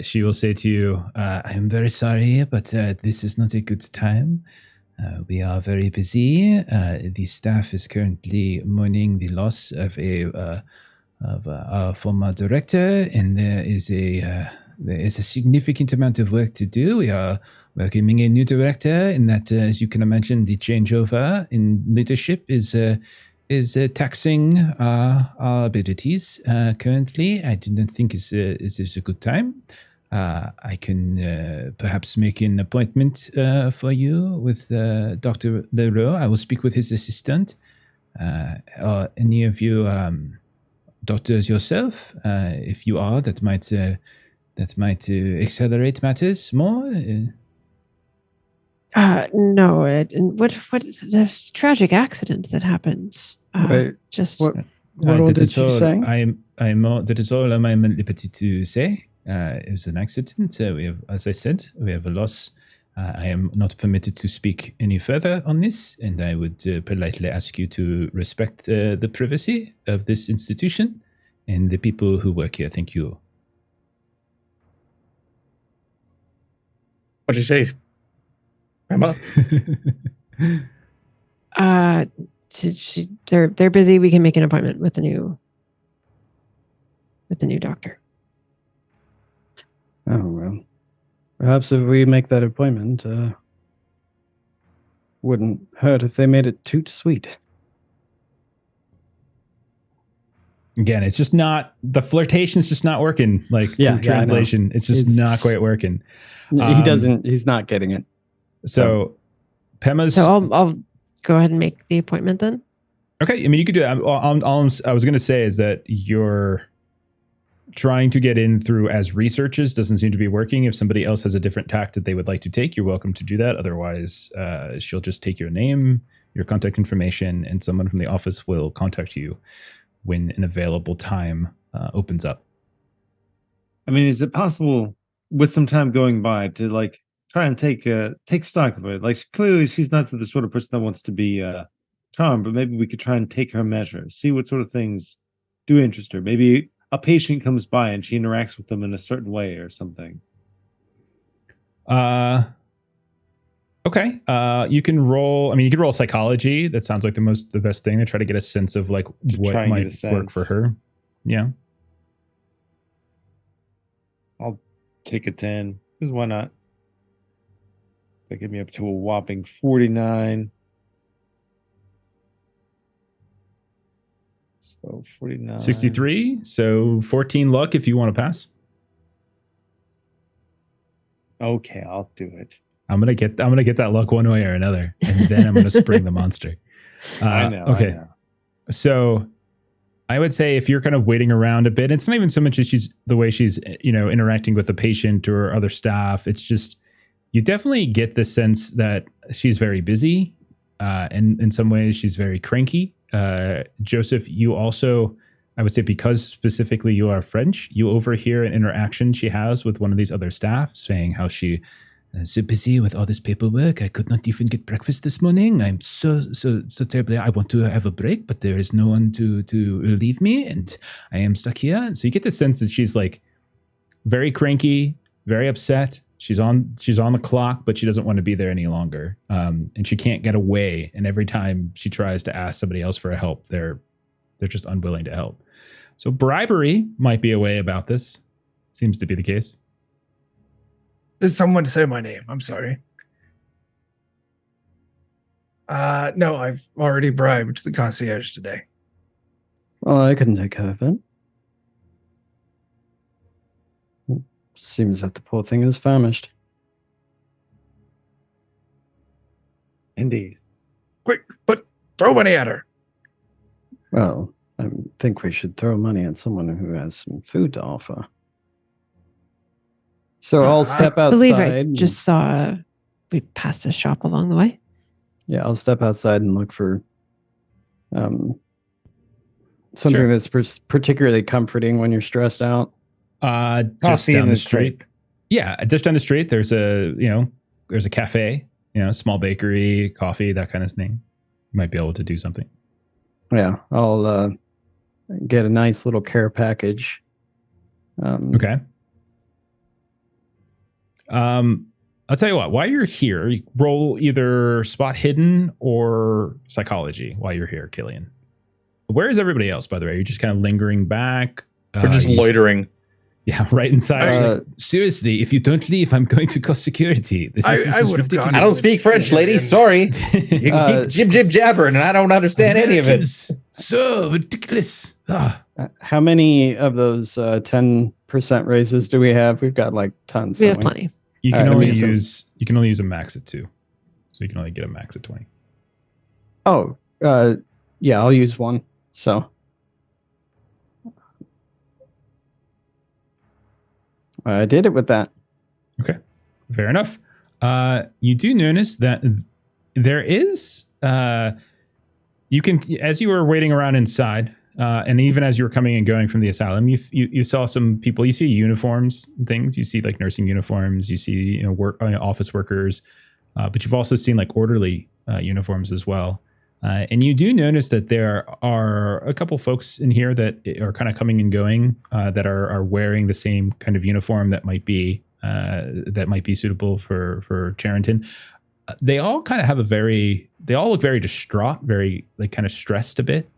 She will say to you, I'm very sorry, but this is not a good time. We are very busy. The staff is currently mourning the loss of our former director, and there is a significant amount of work to do. We are welcoming a new director, and that, as you can imagine, the changeover in leadership is taxing our abilities currently. I do not think is a good time. I can perhaps make an appointment for you with Dr. Leroux. I will speak with his assistant. Any of you doctors yourself, if you are, that might accelerate matters more. No. What is the tragic accident that happened? Wait, just what did she say? That is all I'm at liberty to say. It was an accident. We have, as I said, we have a loss. I am not permitted to speak any further on this, and I would politely ask you to respect the privacy of this institution and the people who work here. Thank you. What'd you say, Grandma? They're busy. We can make an appointment with the new doctor. Oh, well. Perhaps if we make that appointment, wouldn't hurt if they made it too sweet. Again, it's just not, the flirtation's just not working. Like, translation, it's just not quite working. He's not getting it. So, Pema's... So I'll go ahead and make the appointment then. Okay, I mean, you could do that. All I was going to say is that trying to get in through as researches doesn't seem to be working. If somebody else has a different tact that they would like to take, you're welcome to do that. Otherwise, she'll just take your name, your contact information, and someone from the office will contact you when an available time opens up. I mean, is it possible with some time going by to like try and take stock of it? Like clearly she's not the sort of person that wants to be charmed, but maybe we could try and take her measure, see what sort of things do interest her. Maybe a patient comes by and she interacts with them in a certain way or something. Okay. You can roll. I mean, you can roll psychology. That sounds like the best thing to try to get a sense of like what might work for her. Yeah. I'll take a 10 because why not? That get me up to a whopping 49. So 49. 63. So 14 luck if you want to pass. Okay, I'll do it. I'm gonna get that luck one way or another, and then I'm gonna spring the monster. I know. Okay. I know. So I would say if you're kind of waiting around a bit, it's not even so much as she's the way she's, interacting with the patient or other staff. It's just, you definitely get the sense that she's very busy. And in some ways she's very cranky. Joseph, you also, I would say because specifically you are French, you overhear an interaction she has with one of these other staff saying how she so busy with all this paperwork. I could not even get breakfast this morning. I'm so terribly. I want to have a break, but there is no one to relieve me, and I am stuck here. So you get the sense that she's like very cranky, very upset. She's on the clock, but she doesn't want to be there any longer. And she can't get away. And every time she tries to ask somebody else for help, they're just unwilling to help. So bribery might be a way about this. Seems to be the case. Did someone say my name? I'm sorry. No, I've already bribed the concierge today. Well, I couldn't take care of it. Seems that the poor thing is famished. Indeed. Quick, throw money at her. Well, I think we should throw money at someone who has some food to offer. So I'll step outside. I believe I just saw we passed a shop along the way. Yeah, I'll step outside and look for something Sure. that's particularly comforting when you're stressed out. Just Coffee down in the the street. Yeah, just down the street. There's a cafe, small bakery, coffee, that kind of thing. You might be able to do something. Yeah, I'll get a nice little care package. Okay. I'll tell you what, while you're here, you roll either spot hidden or psychology while you're here, Killian. Where is everybody else, by the way? Are you just kind of lingering back? We're just loitering. Yeah, right inside. Seriously, if you don't leave, I'm going to call security. This is would have ridiculous. gone. I don't speak French, lady. Sorry. You can keep jib jabbering, and I don't understand any of it. Americans, so ridiculous. How many of those 10% raises do we have? We've got like tons. We have plenty. You can All right, only use a max at 2. So you can only get a max at 20. Oh, yeah, I'll use one. So I did it with that. Okay, fair enough. You do notice that there is, you can, as you were waiting around inside, and even as you were coming and going from the asylum, you saw some people. You see uniforms and things. You see like nursing uniforms. You see office workers, but you've also seen like orderly uniforms as well. And you do notice that there are a couple folks in here that are kind of coming and going that are wearing the same kind of uniform that might be suitable for Charrington. They all kind of have they all look very distraught, very like kind of stressed a bit,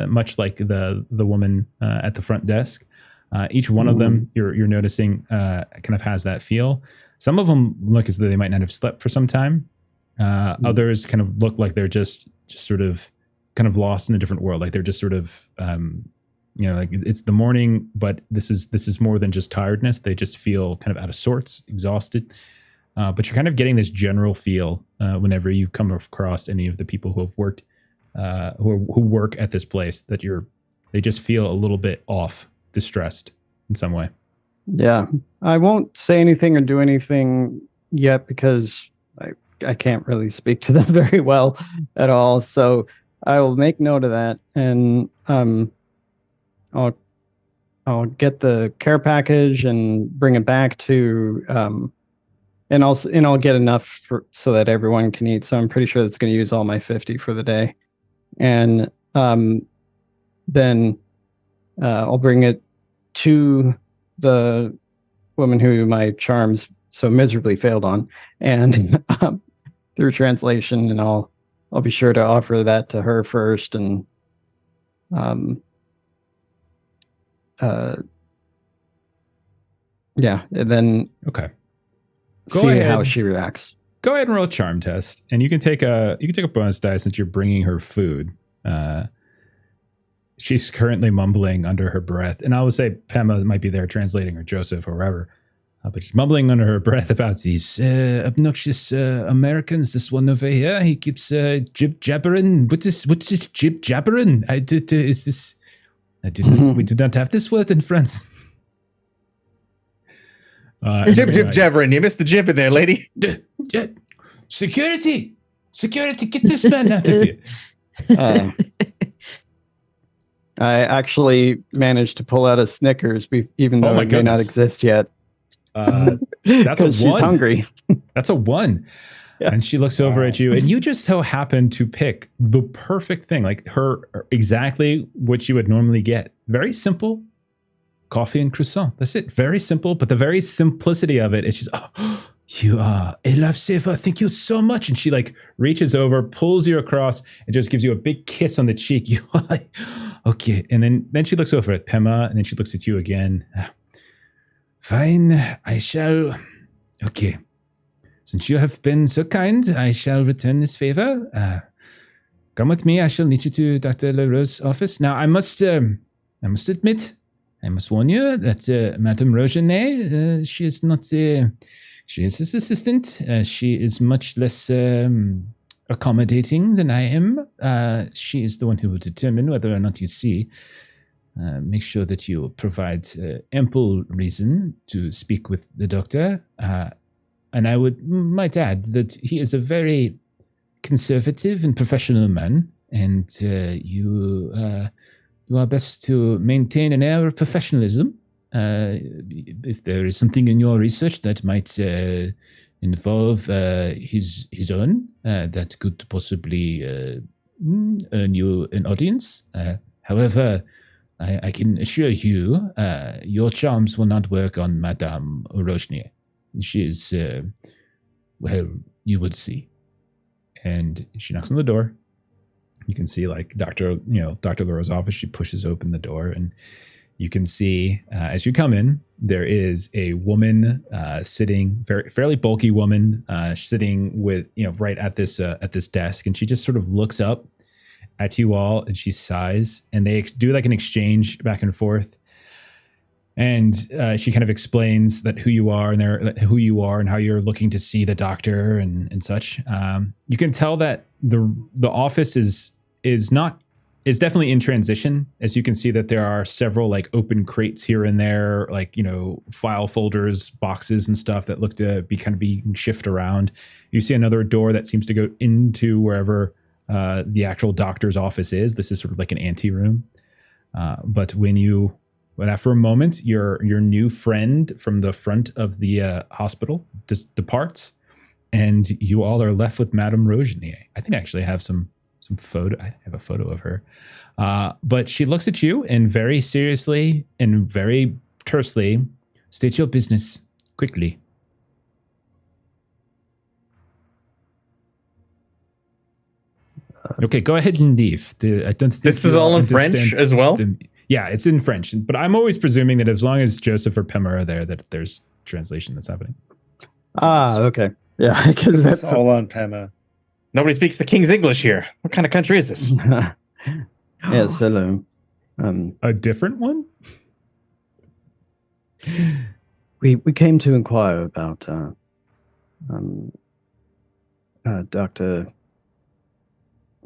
much like the woman at the front desk. Each one of them you're noticing kind of has that feel. Some of them look as though they might not have slept for some time. Others kind of look like they're just sort of kind of lost in a different world. Like they're just sort of, like it's the morning, but this is more than just tiredness. They just feel kind of out of sorts, exhausted. But you're kind of getting this general feel whenever you come across any of the people who have worked, who work at this place, that they just feel a little bit off, distressed. in some way. Yeah, I won't say anything or do anything yet because I can't really speak to them very well at all. So I will make note of that, and I'll get the care package and bring it back to and I'll get enough so that everyone can eat. So I'm pretty sure that's going to use all my 50 for the day, and then I'll bring it to the woman who my charms so miserably failed on, and through translation, and I'll be sure to offer that to her first, and yeah, and then Okay. see how she reacts. Go ahead and roll a charm test, and you can take a bonus die since you're bringing her food. She's currently mumbling under her breath, and I would say Pema might be there translating, or Joseph, or whoever, but she's mumbling under her breath about these obnoxious Americans. This one over here, he keeps jib jabbering. What's this jib jabbering? Is this? I didn't. We do not have this word in France. Jib jabbering. You missed the jib in there, lady. Security, get this man out of here. I actually managed to pull out a Snickers, even though it may not exist yet. That's a 1. She's hungry. That's a 1. Yeah. And she looks over at you, and you just so happen to pick the perfect thing, like exactly what you would normally get. Very simple. Coffee and croissant. That's it. Very simple, but the very simplicity of it, it's just, oh, you are a lifesaver. Thank you so much. And she like reaches over, pulls you across, and just gives you a big kiss on the cheek. You are like, okay. And then she looks over at Pema, and then she looks at you again. Fine, I shall. Okay. Since you have been so kind, I shall return this favor. Come with me. I shall lead you to Dr. Leroux's office. Now, I must admit, I must warn you that Madame Rogenet, she is not. She is his assistant. She is much less accommodating than I am. She is the one who will determine whether or not you see. Make sure that you provide ample reason to speak with the doctor. And I might add that he is a very conservative and professional man, and you are best to maintain an air of professionalism. If there is something in your research that might involve his own, that could possibly earn you an audience. However, I can assure you, your charms will not work on Madame Rogenet. She is, well, you would see. And she knocks on the door. You can see, like, Dr. Leroux's office. She pushes open the door, and you can see as you come in, there is a woman sitting, fairly bulky woman, sitting with, right at this desk, and she just sort of looks up at you all, and she sighs, and they do like an exchange back and forth. And she kind of explains that who you are and how you're looking to see the doctor and such. You can tell that the office is definitely in transition, as you can see that there are several like open crates here and there, like, file folders, boxes and stuff that look to be kind of being shifted around. You see another door that seems to go into wherever the actual doctor's office is. This is sort of like an anteroom. But after a moment, your new friend from the front of the hospital departs, and you all are left with Madame Rogenet. I think I actually have some photo. I have a photo of her. But she looks at you and very seriously and very tersely states your business quickly. Okay, go ahead and leave. I don't think this is all in French as well. Yeah, it's in French, but I'm always presuming that as long as Joseph or Pema are there, that there's translation that's happening. Okay. Yeah, because That's all on Pema. Nobody speaks the King's English here. What kind of country is this? Yes, hello. A different one? We came to inquire about Dr.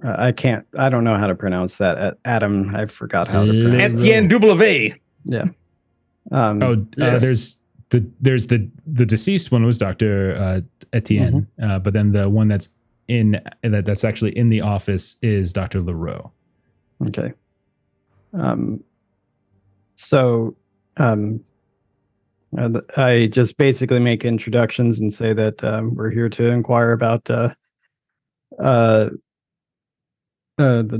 I don't know how to pronounce that. Adam, I forgot how to pronounce it. Etienne W. Yeah. There's the deceased one was Dr. Etienne, but then the one that's that's actually in the office is Dr. Leroux. Okay. I just basically make introductions and say that we're here to inquire about the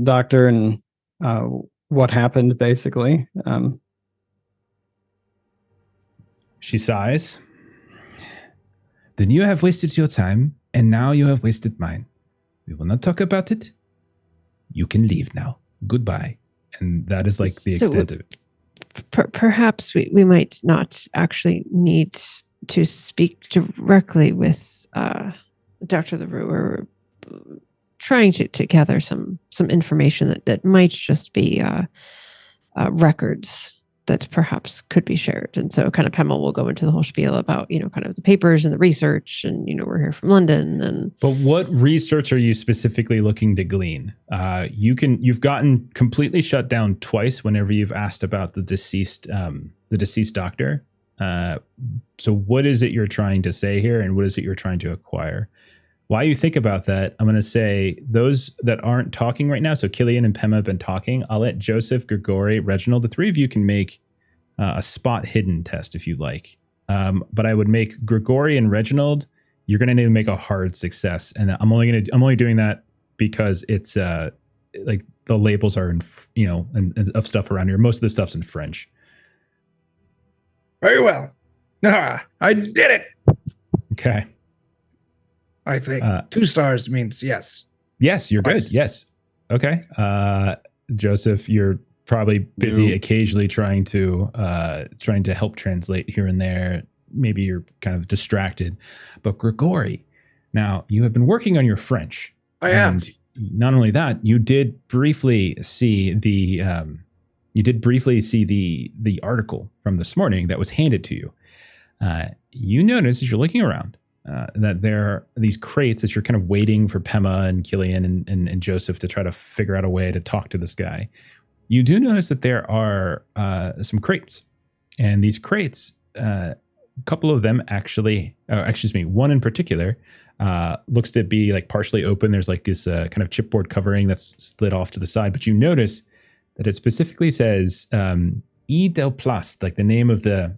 doctor and what happened, basically. She sighs. Then you have wasted your time, and now you have wasted mine. We will not talk about it. You can leave now. Goodbye. And that is like the extent of it. Perhaps we might not actually need to speak directly with Dr. Leroux, or trying to gather some information that might just be records that perhaps could be shared. And so kind of Pema will go into the whole spiel about, kind of the papers and the research, and, we're here from London. But what research are you specifically looking to glean? You've gotten completely shut down twice whenever you've asked about the deceased doctor. So what is it you're trying to say here, and what is it you're trying to acquire? While you think about that, I'm going to say those that aren't talking right now, so Killian and Pema have been talking. I'll let Joseph, Grigori, Reginald, the three of you can make a spot hidden test if you like. But I would make Grigori and Reginald, you're going to need to make a hard success. And I'm only doing that because it's like the labels are in, and of stuff around here. Most of the stuff's in French. Very well. I did it. Okay. I think 2 stars means yes. Yes, you're good. Yes. Okay. Joseph, you're probably busy occasionally trying to help translate here and there. Maybe you're kind of distracted. But Grigori, now you have been working on your French. I have. Not only that, you did briefly see the article from this morning that was handed to you. You notice as you're looking around that there are these crates as you're kind of waiting for Pema and Killian and Joseph to try to figure out a way to talk to this guy. You do notice that there are some crates, and these crates, a couple of them actually, one in particular looks to be like partially open. There's like this kind of chipboard covering that's slid off to the side, but you notice that it specifically says E del Plus, like the name of the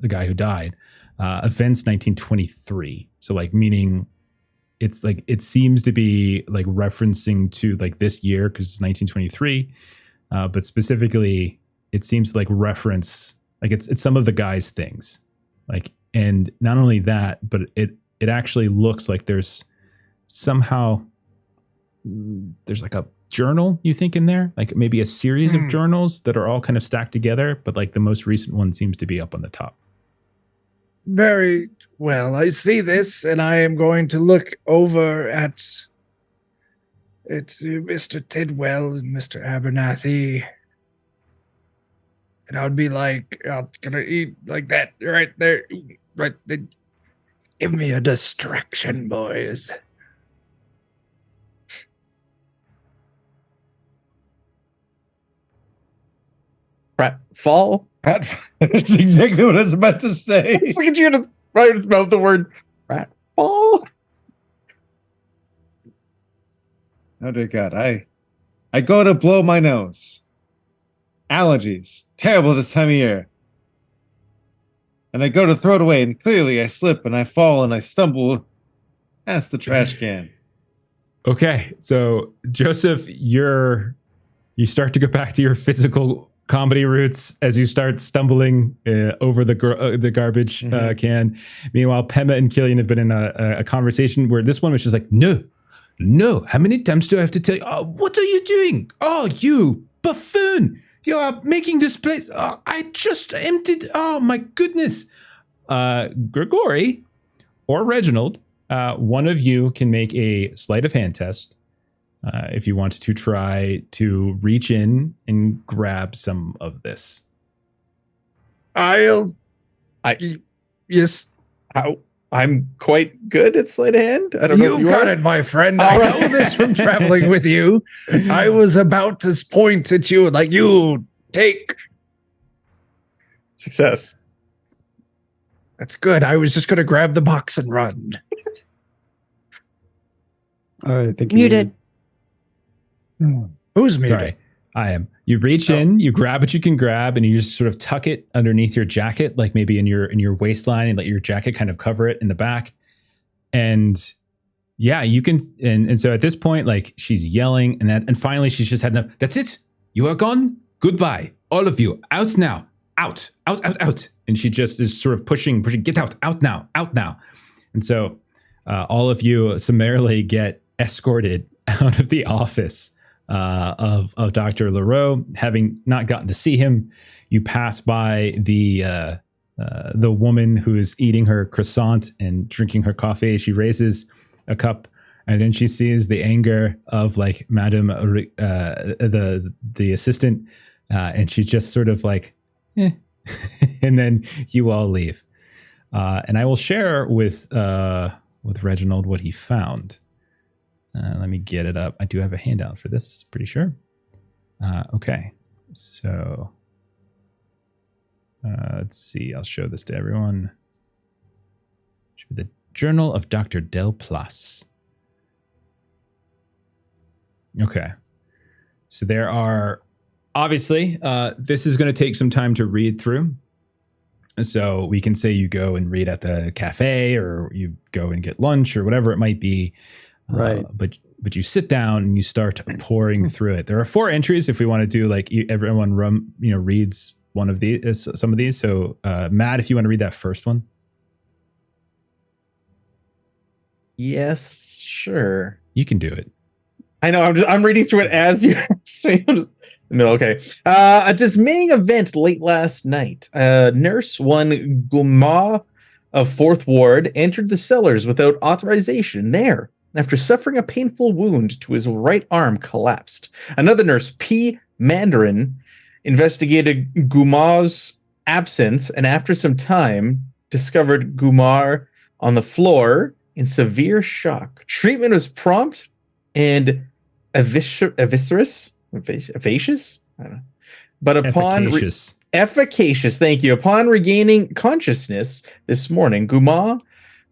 guy who died. Events 1923. So like meaning it's like it seems to be like referencing to like this year because it's 1923, but specifically it seems to like reference like it's some of the guy's things. Like, and not only that, but it actually looks like there's somehow there's like a journal you think in there, like maybe a series of journals that are all kind of stacked together, but like the most recent one seems to be up on the top. Very well. I see this, and I am going to look over at Mr. Tidwell and Mr. Abernathy, and I'll be like, I'm gonna eat like that right there, right there. Give me a distraction, boys. Fall. That's exactly what I was about to say. Just look at you to right about the word rat fall. Oh dear God, I go to blow my nose. Allergies, terrible this time of year. And I go to throw it away, and clearly I slip and I fall and I stumble past the trash can. Okay, so Joseph, you start to go back to your physical comedy roots as you start stumbling over the garbage can. Meanwhile, Pema and Killian have been in a conversation where this one was just like, no, how many times do I have to tell you? Oh, what are you doing? Oh, you buffoon. You are making this place. Oh, I just emptied. Oh, my goodness. Grigori or Reginald, one of you can make a sleight of hand test. If you want to try to reach in and grab some of this. Yes. I'm quite good at sleight of hand. I don't know. You've got it, my friend. I know this from traveling with you. I was about to point at you like, you take Success. That's good. I was just going to grab the box and run. I think Muted. Who's muted? Sorry, I am. You reach in, you grab what you can grab, and you just sort of tuck it underneath your jacket, like maybe in your waistline, and let your jacket kind of cover it in the back. And yeah, you can. And so at this point, like she's yelling, and finally she's just had enough. That's it. You are gone. Goodbye, all of you. Out now. Out. And she just is sort of pushing. Get out now. And so all of you summarily get escorted out of the office of Dr. Leroux. Having not gotten to see him, you pass by the woman who is eating her croissant and drinking her coffee. She raises a cup, and then she sees the anger of like Madame the assistant, and she's just sort of like, eh. And then you all leave, and I will share with Reginald what he found. Let me get it up. I do have a handout for this, pretty sure. Okay, so let's see. I'll show this to everyone. The Journal of Dr. Del Plus. Okay, so there are obviously this is going to take some time to read through. So we can say you go and read at the cafe, or you go and get lunch, or whatever it might be. Right. But you sit down and you start pouring through it. There are 4 entries if we want to do like everyone reads one of these, some of these. So Matt, if you want to read that first one. Yes, sure. You can do it. I know. I'm reading through it as you. No, okay. A dismaying event late last night. Nurse one Guma of 4th Ward entered the cellars without authorization. There, after suffering a painful wound to his right arm, collapsed. Another nurse, P. Mandarin, investigated Gumar's absence, and after some time, discovered Gumar on the floor in severe shock. Treatment was prompt and efficacious. I don't know. But upon efficacious, thank you. Upon regaining consciousness this morning, Guma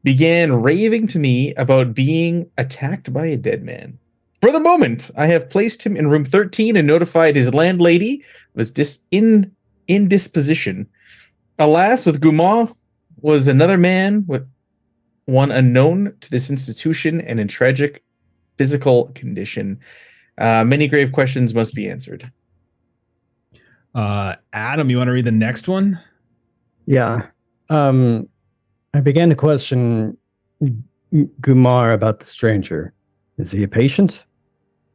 began raving to me about being attacked by a dead man. For the moment, I have placed him in room 13 and notified his landlady was indisposition. Alas, with Guma was another man, with one unknown to this institution and in tragic physical condition. Many grave questions must be answered. Adam, you want to read the next one? Yeah. I began to question Gumar about the stranger. Is he a patient?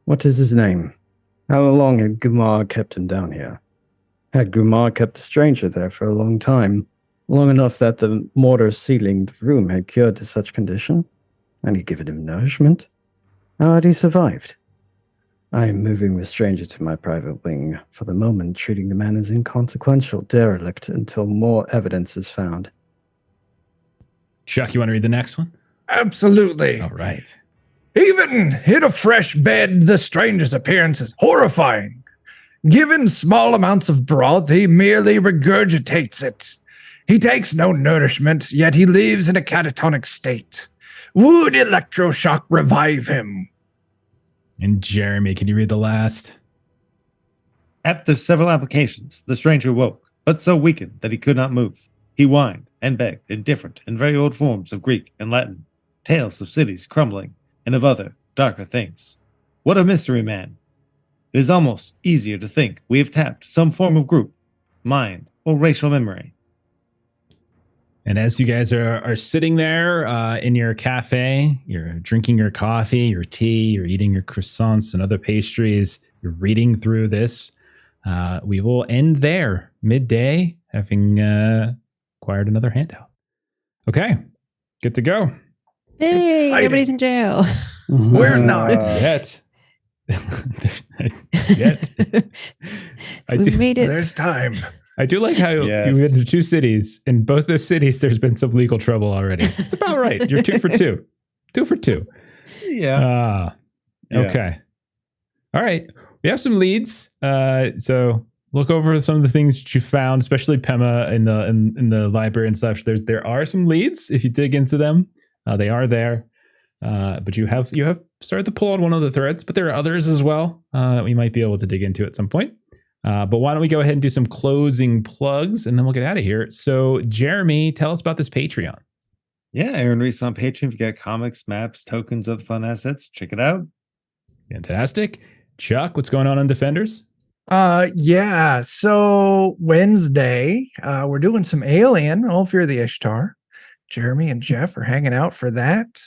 What is his name? How long had Gumar kept him down here? Had Gumar kept the stranger there for a long time? Long enough that the mortar sealing the room had cured to such condition? Had he given him nourishment? How had he survived? I am moving the stranger to my private wing, for the moment treating the man as inconsequential derelict until more evidence is found. Chuck, you want to read the next one? Absolutely. All right. Even in a fresh bed, the stranger's appearance is horrifying. Given small amounts of broth, he merely regurgitates it. He takes no nourishment, yet he lives in a catatonic state. Would electroshock revive him? And Jeremy, can you read the last? After several applications, the stranger woke, but so weakened that he could not move. He whined and begged in different and very old forms of Greek and Latin, tales of cities crumbling, and of other, darker things. What a mystery man! It is almost easier to think we have tapped some form of group, mind, or racial memory. And as you guys are sitting there in your cafe, you're drinking your coffee, your tea, you're eating your croissants and other pastries, you're reading through this, we will end there, midday, having acquired another handout. Okay, good to go. Hey, Exciting. nobody's in jail. We're not. Yet. Yet. We made it. There's time. I do like how Yes. you went to 2 cities. In both those cities, there's been some legal trouble already. It's about right. You're 2 for 2. 2 for 2. Yeah. Okay. All right. We have some leads. So look over some of the things that you found, especially Pema in the library and such. There are some leads if you dig into them. They are there, but you have started to pull on one of the threads. But there are others as well that we might be able to dig into at some point. But why don't we go ahead and do some closing plugs, and then we'll get out of here. So, Jeremy, tell us about this Patreon. Yeah, Aaron Reese on Patreon. If you got comics, maps, tokens, other fun assets, check it out. Fantastic. Chuck, what's going on Defenders? Yeah, so Wednesday, we're doing some Alien, All Fear the Ishtar. Jeremy and Jeff are hanging out for that.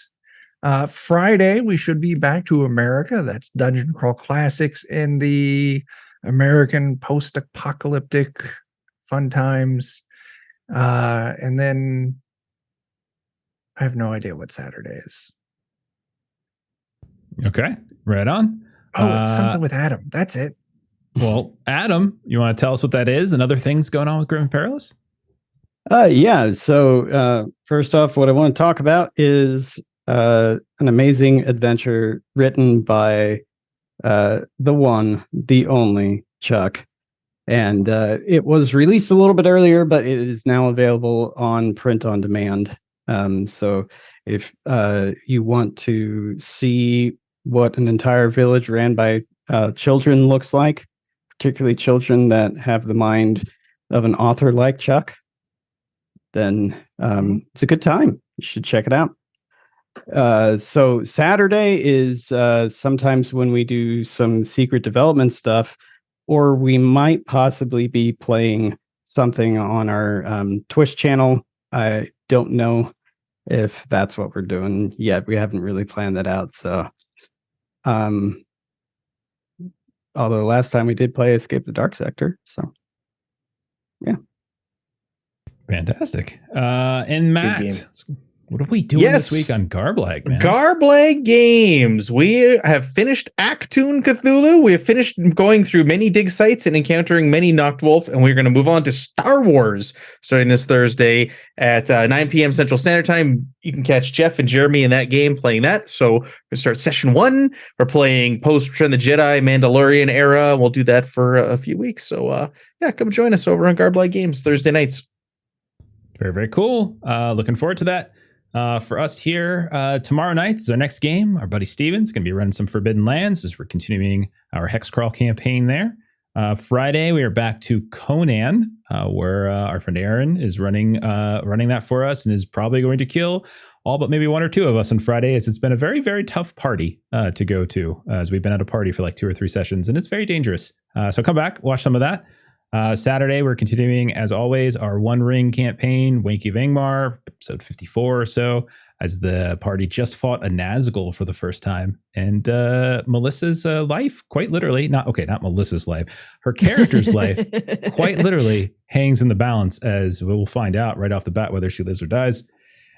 Friday, we should be back to America. That's Dungeon Crawl Classics in the American post-apocalyptic fun times. And then I have no idea what Saturday is. Okay, right on. Oh, it's something with Adam. That's it. Well, Adam, you want to tell us what that is and other things going on with Grim and Perilous? Yeah. So first off, what I want to talk about is an amazing adventure written by the one, the only Chuck. And it was released a little bit earlier, but it is now available on print on demand. So if you want to see what an entire village ran by children looks like, particularly children that have the mind of an author like Chuck, then it's a good time. You should check it out. So Saturday is sometimes when we do some secret development stuff, or we might possibly be playing something on our Twitch channel. I don't know if that's what we're doing yet. We haven't really planned that out. So, although last time we did play Escape the Dark Sector. So, yeah. Fantastic. And Matt, what are we doing this week on Garblag, man? Garblag Games. We have finished Achtung Cthulhu. We have finished going through many dig sites and encountering many Noctwolf, and we're going to move on to Star Wars starting this Thursday at 9 p.m. Central Standard Time. You can catch Jeff and Jeremy in that game playing that. So we start session 1. We're playing post Return of the Jedi, Mandalorian era. We'll do that for a few weeks. So yeah, come join us over on Garblag Games Thursday nights. Very, very cool. Looking forward to that. For us here, tomorrow night is our next game. Our buddy Steven's going to be running some Forbidden Lands as we're continuing our Hexcrawl campaign there. Friday, we are back to Conan, where our friend Aaron is running that for us and is probably going to kill all but maybe one or two of us on Friday, as it's been a very, very tough party to go to, as we've been at a party for like 2 or 3 sessions, and it's very dangerous. So come back, watch some of that. Saturday, we're continuing, as always, our One Ring campaign, Wanky Vangmar, episode 54 or so, as the party just fought a Nazgul for the first time. And Melissa's life, quite literally, not Melissa's life, her character's life, quite literally hangs in the balance, as we'll find out right off the bat whether she lives or dies.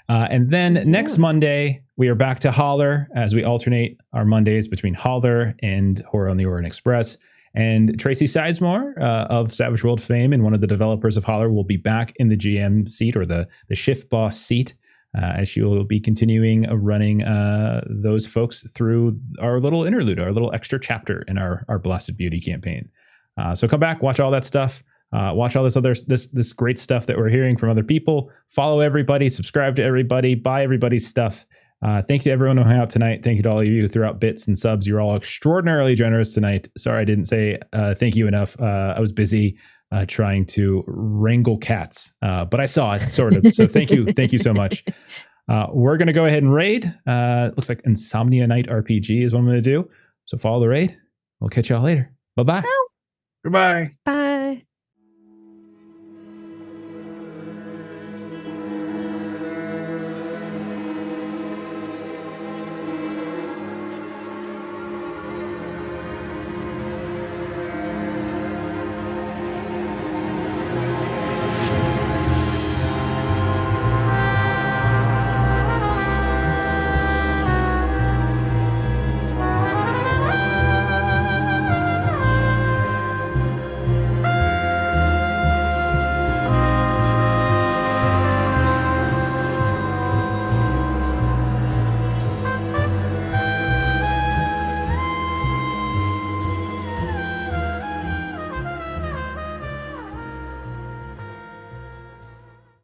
And then next Monday, we are back to Holler, as we alternate our Mondays between Holler and Horror on the Orient Express. And Tracy Sizemore of Savage World fame and one of the developers of Holler will be back in the GM seat, or the shift boss seat, as she will be continuing running those folks through our little interlude, our little extra chapter in our Blasted Beauty campaign. So come back, watch all that stuff. Watch all this great stuff that we're hearing from other people. Follow everybody, subscribe to everybody, buy everybody's stuff. Thank you to everyone who hung out tonight. Thank you to all of you who threw out bits and subs. You're all extraordinarily generous tonight. Sorry I didn't say thank you enough. I was busy trying to wrangle cats, but I saw it, sort of. So thank you. Thank you so much. We're going to go ahead and raid. Looks like Insomnia Night RPG is what I'm going to do. So follow the raid. We'll catch y'all later. Bye-bye. Goodbye. Bye.